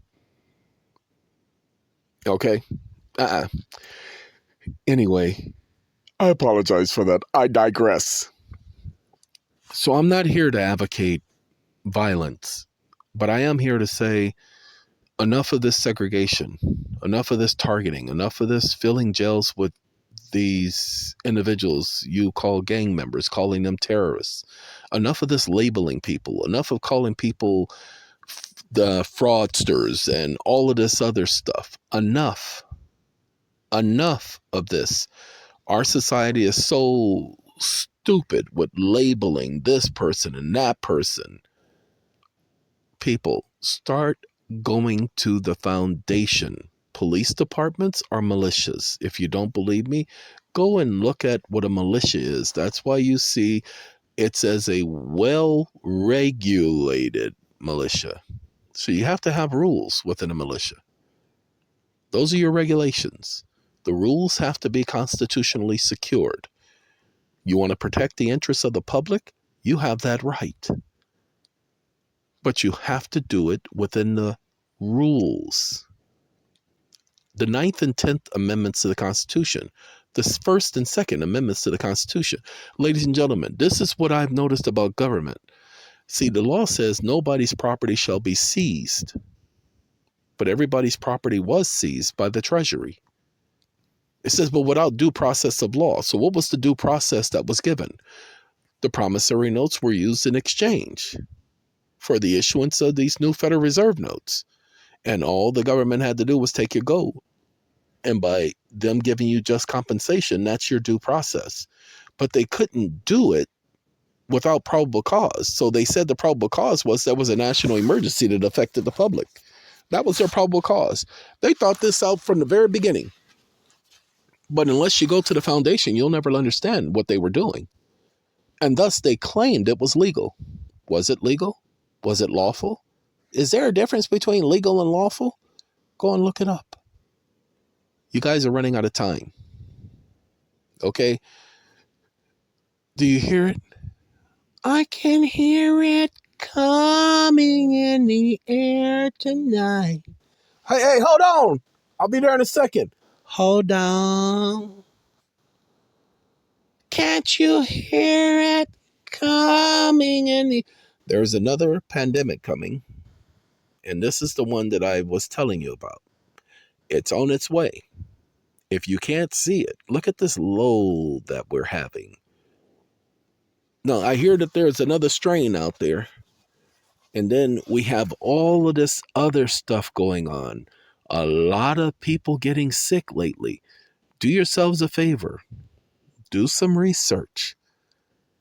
Okay? Anyway, I apologize for that. I digress. So I'm not here to advocate violence, but I am here to say enough of this segregation, enough of this targeting, enough of this filling jails with these individuals you call gang members, calling them terrorists. Enough of this labeling people. Enough of calling people the fraudsters and all of this other stuff. Enough of this. Our society is so stupid with labeling this person and that person. People, start going to the foundation. Police departments are militias. If you don't believe me, go and look at what a militia is. That's why you see it says a well-regulated militia. So you have to have rules within a militia. Those are your regulations. The rules have to be constitutionally secured. You want to protect the interests of the public? You have that right. But you have to do it within the rules. The 9th and 10th Amendments to the Constitution, the 1st and 2nd Amendments to the Constitution. Ladies and gentlemen, this is what I've noticed about government. See, the law says nobody's property shall be seized, but everybody's property was seized by the Treasury. It says, but without due process of law. So what was the due process that was given? The promissory notes were used in exchange for the issuance of these new Federal Reserve notes. And all the government had to do was take your gold. And by them giving you just compensation, that's your due process. But they couldn't do it without probable cause. So they said the probable cause was there was a national emergency that affected the public. That was their probable cause. They thought this out from the very beginning. But unless you go to the foundation, you'll never understand what they were doing. And thus they claimed it was legal. Was it legal? Was it lawful? Is there a difference between legal and lawful? Go and look it up. You guys are running out of time. Okay? Do you hear it? I can hear it coming in the air tonight. Hey, hold on. I'll be there in a second. Hold on. Can't you hear it coming in the... There's another pandemic coming. And this is the one that I was telling you about. It's on its way. If you can't see it, look at this load that we're having. No, I hear that there's another strain out there. And then we have all of this other stuff going on. A lot of people getting sick lately. Do yourselves a favor. Do some research.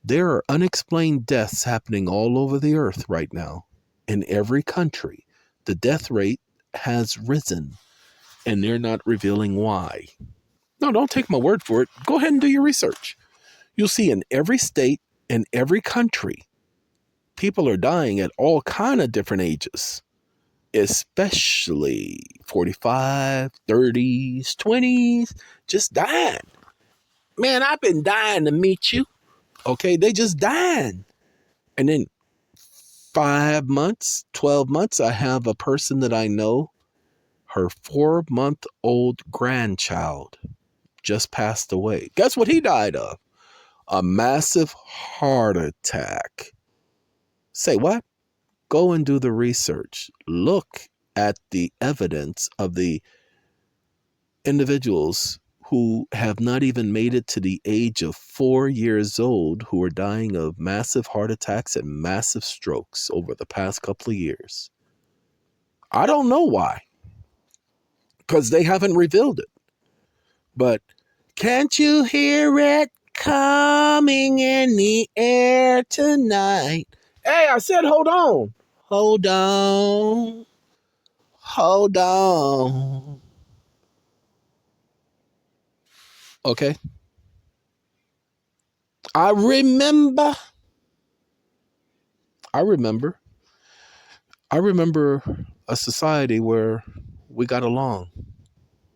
There are unexplained deaths happening all over the earth right now. In every country, the death rate has risen. And they're not revealing why. No, don't take my word for it. Go ahead and do your research. You'll see in every state, in every country, people are dying at all kind of different ages, especially 45, 30s, 20s, just dying. Man, I've been dying to meet you. Okay, they just dying. And then 5 months, 12 months, I have a person that I know, her 4-month-old grandchild just passed away. Guess what he died of? A massive heart attack. Say what? Go and do the research. Look at the evidence of the individuals who have not even made it to the age of 4 years old who are dying of massive heart attacks and massive strokes over the past couple of years. I don't know why, because they haven't revealed it. But can't you hear it coming in the air tonight? Hey, I said hold on. Hold on. Hold on. Okay. I remember a society where we got along,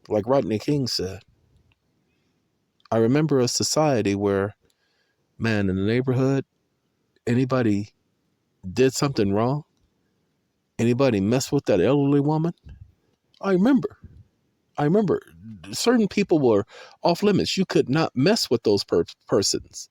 like Rodney King said. I remember a society where, man, in the neighborhood, anybody did something wrong, anybody messed with that elderly woman, I remember certain people were off limits. You could not mess with those persons.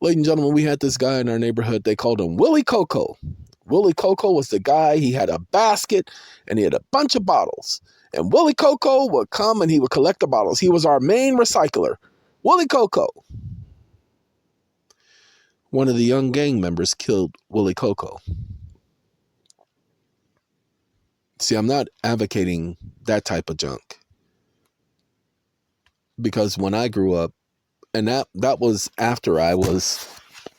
Ladies and gentlemen, we had this guy in our neighborhood. They called him Willie Coco. Willie Coco was the guy. He had a basket and he had a bunch of bottles. And Willie Coco would come and he would collect the bottles. He was our main recycler. Willie Coco. One of the young gang members killed Willie Coco. See, I'm not advocating that type of junk. Because when I grew up, and that was after I was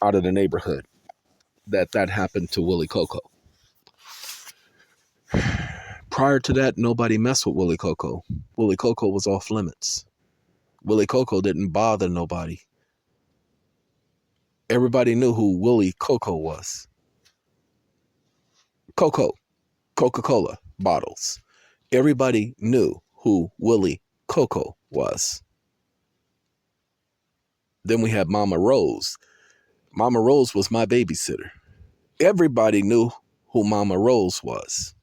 out of the neighborhood, that happened to Willie Coco. Prior to that, nobody messed with Willie Coco. Willie Coco was off limits. Willie Coco didn't bother nobody. Everybody knew who Willie Coco was. Coca-Cola bottles. Everybody knew who Willie Coco was. Then we had Mama Rose. Mama Rose was my babysitter. Everybody knew who Mama Rose was.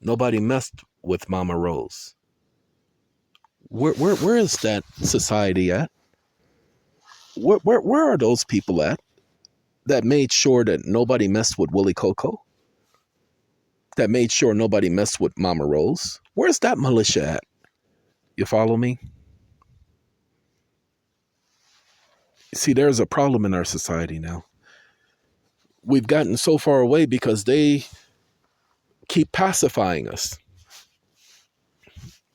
Nobody messed with Mama Rose. Where is that society at? Where are those people at that made sure that nobody messed with Willie Coco? That made sure nobody messed with Mama Rose? Where's that militia at? You follow me? See, there's a problem in our society now. We've gotten so far away because they keep pacifying us.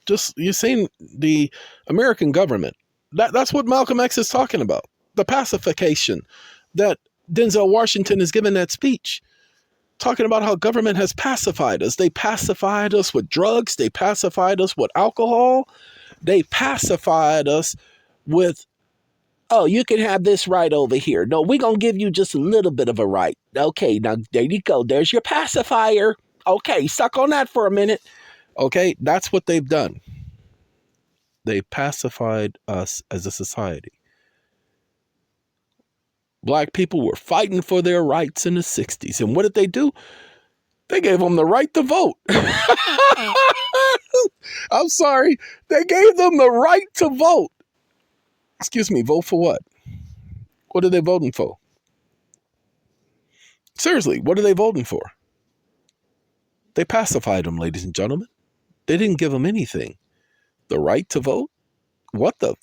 Just, you're saying the American government, that's what Malcolm X is talking about. The pacification that Denzel Washington is giving that speech, talking about how government has pacified us. They pacified us with drugs. They pacified us with alcohol. They pacified us with, oh, you can have this right over here. No, we're going to give you just a little bit of a right. Okay, now there you go. There's your pacifier. Okay, suck on that for a minute. Okay, that's what they've done. They pacified us as a society. Black people were fighting for their rights in the 60s. And what did they do? They gave them the right to vote. I'm sorry. They gave them the right to vote. Excuse me, vote for what? What are they voting for? Seriously, what are they voting for? They pacified them, ladies and gentlemen. They didn't give them anything. The right to vote? What the?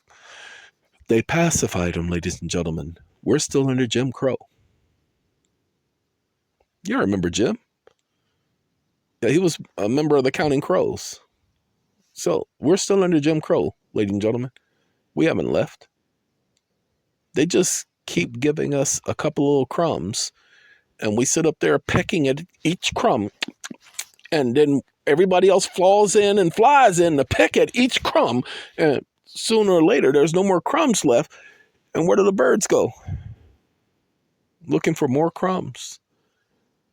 They pacified them, ladies and gentlemen. We're still under Jim Crow. You remember Jim? Yeah, he was a member of the Counting Crows. So we're still under Jim Crow, ladies and gentlemen. We haven't left. They just keep giving us a couple little crumbs, and we sit up there pecking at each crumb, and then everybody else falls in and flies in to peck at each crumb, and sooner or later there's no more crumbs left. And where do the birds go? Looking for more crumbs.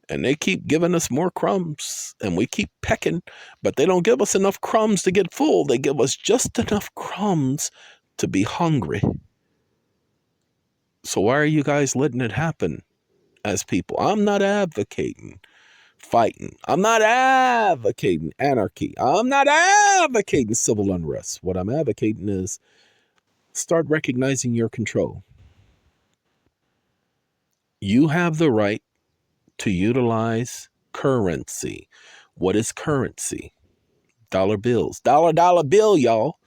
And they keep giving us more crumbs, and we keep pecking, but they don't give us enough crumbs to get full. They give us just enough crumbs to be hungry. So why are you guys letting it happen as people? I'm not advocating fighting. I'm not advocating anarchy. I'm not advocating civil unrest. What I'm advocating is start recognizing your control. You have the right to utilize currency. What is currency? Dollar bills. Dollar bill, y'all.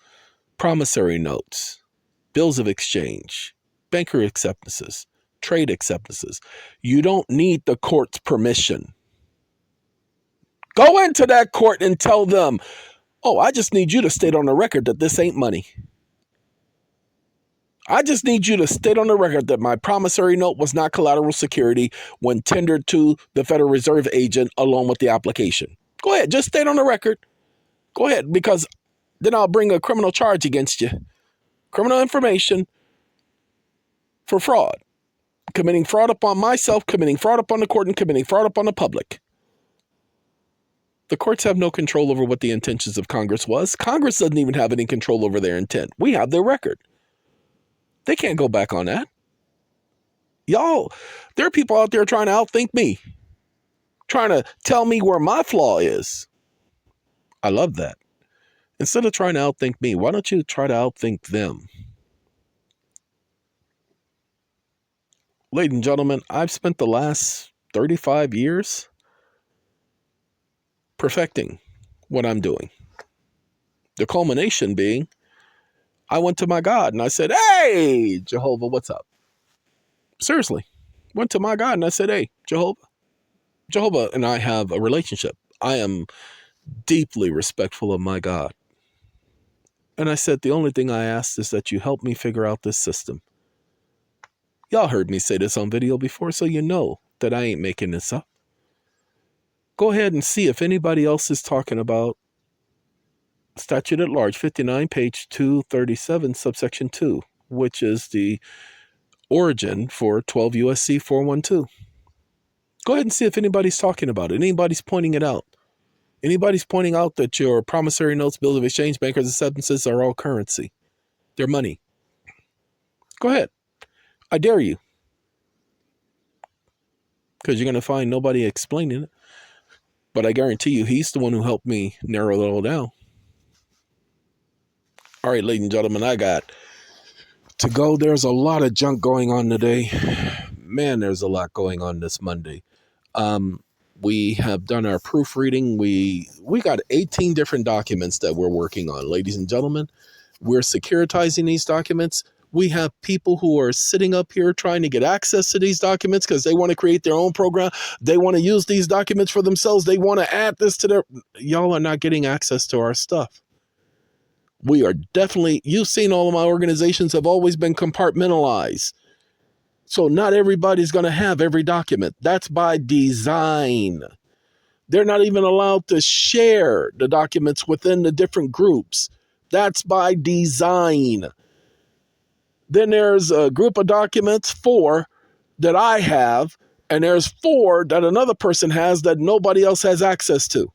Promissory notes. Bills of exchange. Banker acceptances. Trade acceptances. You don't need the court's permission. Go into that court and tell them, oh, I just need you to state on the record that this ain't money. I just need you to state on the record that my promissory note was not collateral security when tendered to the Federal Reserve agent along with the application. Go ahead, just state on the record. Go ahead, because then I'll bring a criminal charge against you. Criminal information for fraud. Committing fraud upon myself, committing fraud upon the court, and committing fraud upon the public. The courts have no control over what the intentions of Congress was. Congress doesn't even have any control over their intent. We have their record. They can't go back on that. Y'all, there are people out there trying to outthink me, trying to tell me where my flaw is. I love that. Instead of trying to outthink me, why don't you try to outthink them? Ladies and gentlemen, I've spent the last 35 years perfecting what I'm doing. The culmination being, I went to my God and I said, hey, Jehovah, what's up? Seriously. Went to my God and I said, hey, Jehovah and I have a relationship. I am deeply respectful of my God. And I said, the only thing I ask is that you help me figure out this system. Y'all heard me say this on video before, so you know that I ain't making this up. Go ahead and see if anybody else is talking about statute at large, 59, page 237, subsection 2, which is the origin for 12 U.S.C. 412. Go ahead and see if anybody's talking about it. Anybody's pointing it out. Anybody's pointing out that your promissory notes, bills of exchange, bankers' acceptances are all currency. They're money. Go ahead. I dare you. Because you're going to find nobody explaining it. But I guarantee you, he's the one who helped me narrow it all down. All right, ladies and gentlemen, I got to go. There's a lot of junk going on today. Man, there's a lot going on this Monday. We have done our proofreading. We got 18 different documents that we're working on. Ladies and gentlemen, we're securitizing these documents. We have people who are sitting up here trying to get access to these documents because they want to create their own program. They want to use these documents for themselves. They want to add this to their... Y'all are not getting access to our stuff. We are definitely... You've seen all of my organizations have always been compartmentalized. So not everybody's going to have every document. That's by design. They're not even allowed to share the documents within the different groups. That's by design. Then there's a group of documents, 4, that I have, and there's 4 that another person has that nobody else has access to.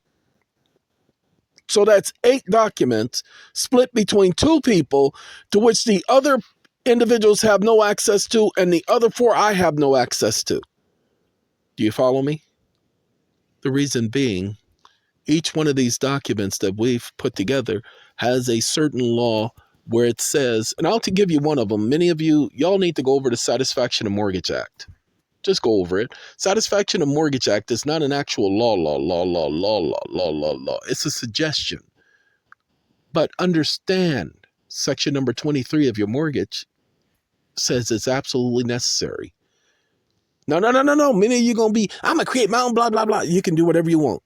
So that's 8 documents split between 2 people to which the other individuals have no access to, and the other 4 I have no access to. Do you follow me? The reason being, each one of these documents that we've put together has a certain law where it says, and I'll give you one of them. Many of y'all need to go over the Satisfaction of Mortgage Act. Just go over it. Satisfaction of Mortgage Act is not an actual law. It's a suggestion. But understand, section number 23 of your mortgage says it's absolutely necessary. No. Many of you going to be, I'm going to create my own blah, blah, blah. You can do whatever you want.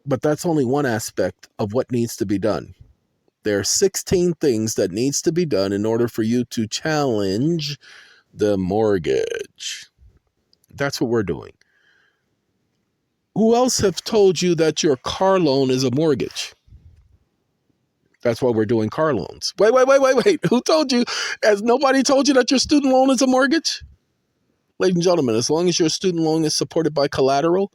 But that's only one aspect of what needs to be done. There are 16 things that needs to be done in order for you to challenge the mortgage. That's what we're doing. Who else have told you that your car loan is a mortgage? That's why we're doing car loans. Wait. Who told you? Has nobody told you that your student loan is a mortgage? Ladies and gentlemen, as long as your student loan is supported by collateral,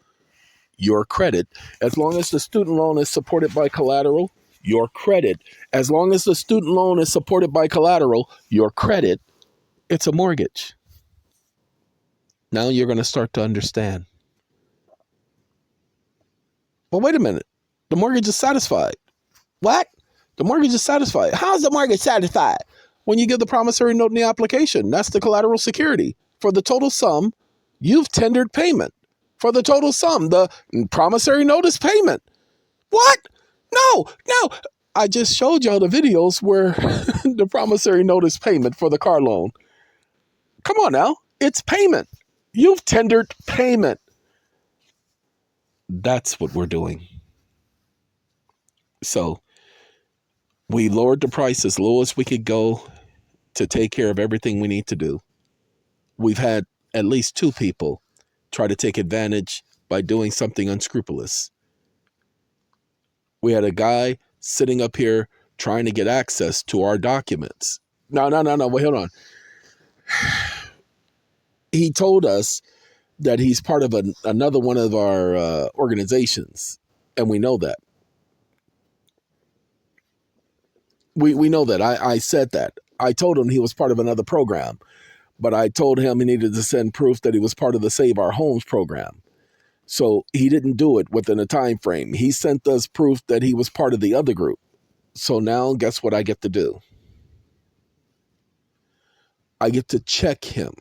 your credit. As long as the student loan is supported by collateral, your credit. As long as the student loan is supported by collateral, your credit, it's a mortgage. Now you're going to start to understand. Well, wait a minute. The mortgage is satisfied. What? The mortgage is satisfied. How is the mortgage satisfied? When you give the promissory note in the application, that's the collateral security. For the total sum, you've tendered payment. For the total sum, the promissory note is payment. What? No. I just showed y'all the videos where the promissory note is payment for the car loan. Come on now. It's payment. You've tendered payment. That's what we're doing. So we lowered the price as low as we could go to take care of everything we need to do. We've had at least 2 people try to take advantage by doing something unscrupulous. We had a guy sitting up here trying to get access to our documents. No. Wait, hold on. He told us that he's part of another one of our organizations, and we know that. We know that. I said that. I told him he was part of another program, but I told him he needed to send proof that he was part of the Save Our Homes program. So he didn't do it within a time frame. He sent us proof that he was part of the other group. So now guess what I get to do? I get to check him.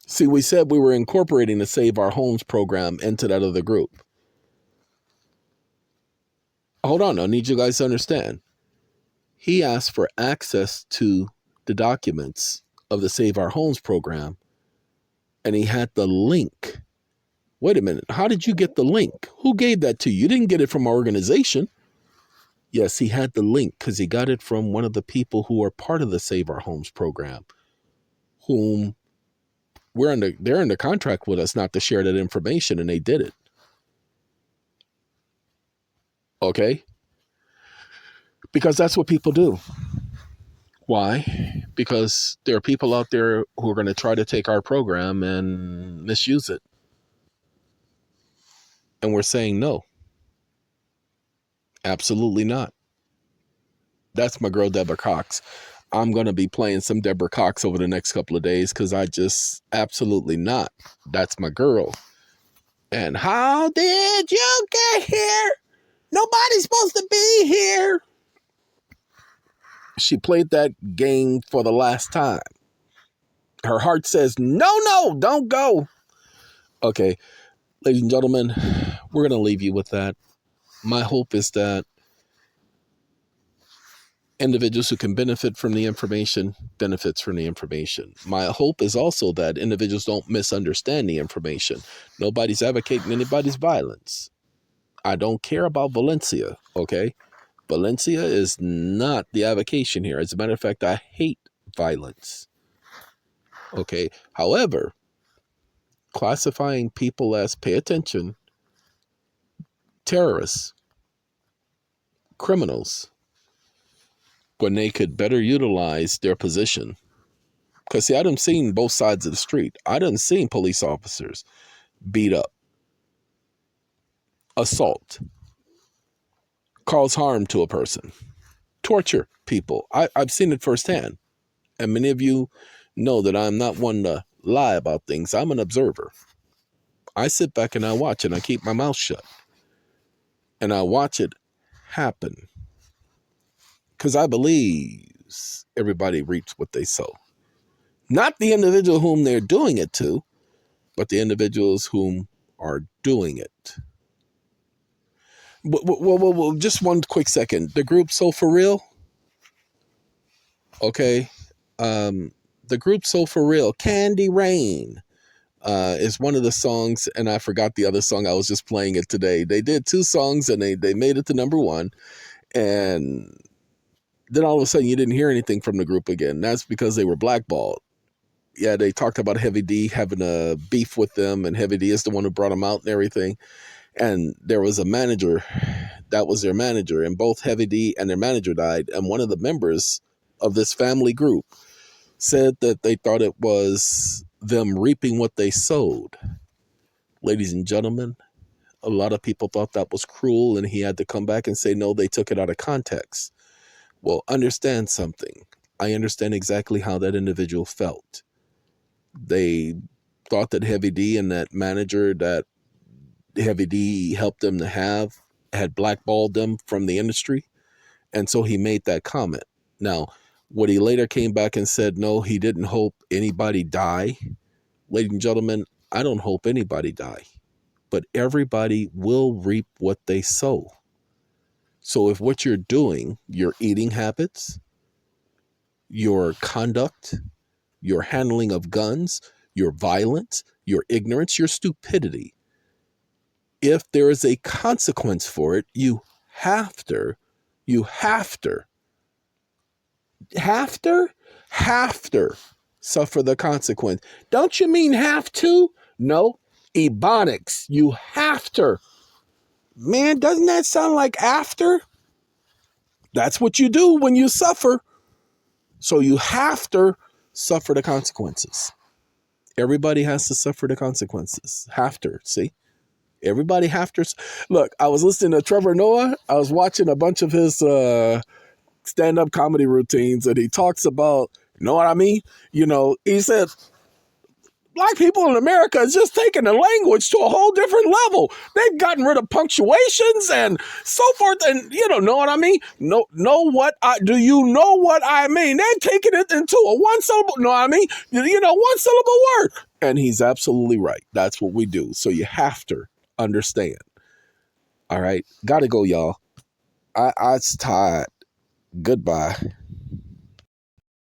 See, we said we were incorporating the Save Our Homes program into that other group. hold on. I need you guys to understand. He asked for access to the documents of the Save Our Homes program, and he had the link. Wait a minute. How did you get the link? Who gave that to you? You didn't get it from our organization. Yes, he had the link because he got it from one of the people who are part of the Save Our Homes program, whom they're under contract with us not to share that information, and they did it. Okay? Because that's what people do. Why? Because there are people out there who are going to try to take our program and misuse it. And we're saying no. Absolutely not. That's my girl, Deborah Cox. I'm going to be playing some Deborah Cox over the next couple of days because I just absolutely not. That's my girl. And how did you get here? Nobody's supposed to be here. She played that game for the last time. Her heart says, no, don't go. Okay, ladies and gentlemen, we're going to leave you with that. My hope is that individuals who can benefit from the information benefits from the information. My hope is also that individuals don't misunderstand the information. Nobody's advocating anybody's violence. I don't care about Valencia, okay? Valencia is not the avocation here. As a matter of fact, I hate violence. Okay. However, classifying people as, pay attention, terrorists, criminals, when they could better utilize their position. Because, see, I done seen both sides of the street. I done seen police officers beat up, assault, cause harm to a person, torture people. I've seen it firsthand. And many of you know that I'm not one to lie about things. I'm an observer. I sit back and I watch and I keep my mouth shut. And I watch it happen. Because I believe everybody reaps what they sow. Not the individual whom they're doing it to, but the individuals whom are doing it. Well, just one quick second. The group So For Real. Okay. The group So For Real, Candy Rain, is one of the songs, and I forgot the other song. I was just playing it today. They did two songs, and they made it to number one, and then all of a sudden you didn't hear anything from the group again. That's because they were blackballed. Yeah, they talked about Heavy D having a beef with them, and Heavy D is the one who brought them out and everything. And there was a manager, that was their manager, and both Heavy D and their manager died. And one of the members of this family group said that they thought it was them reaping what they sowed. Ladies and gentlemen, a lot of people thought that was cruel, and he had to come back and say, no, they took it out of context. Well, understand something. I understand exactly how that individual felt. They thought that Heavy D and that manager that Heavy D helped them to have had blackballed them from the industry. And so he made that comment. Now, what he later came back and said, no, he didn't hope anybody die. Ladies and gentlemen, I don't hope anybody die, but everybody will reap what they sow. So if what you're doing, your eating habits, your conduct, your handling of guns, your violence, your ignorance, your stupidity, if there is a consequence for it, you have to suffer the consequence. Don't you mean have to? No, ebonics, you have to. Man, doesn't that sound like after? That's what you do when you suffer. So you have to suffer the consequences. Everybody has to suffer the consequences. Have to, see? Everybody have to. Look, I was listening to Trevor Noah. I was watching a bunch of his stand-up comedy routines, and he talks about, you know what I mean? You know, he said, black people in America is just taking the language to a whole different level. They've gotten rid of punctuations and so forth, and you don't know what I mean? Do you know what I mean? They're taking it into a one-syllable, know what I mean? One-syllable word. And he's absolutely right. That's what we do. So you have to understand. All right. Gotta go, y'all. I was tired. Goodbye.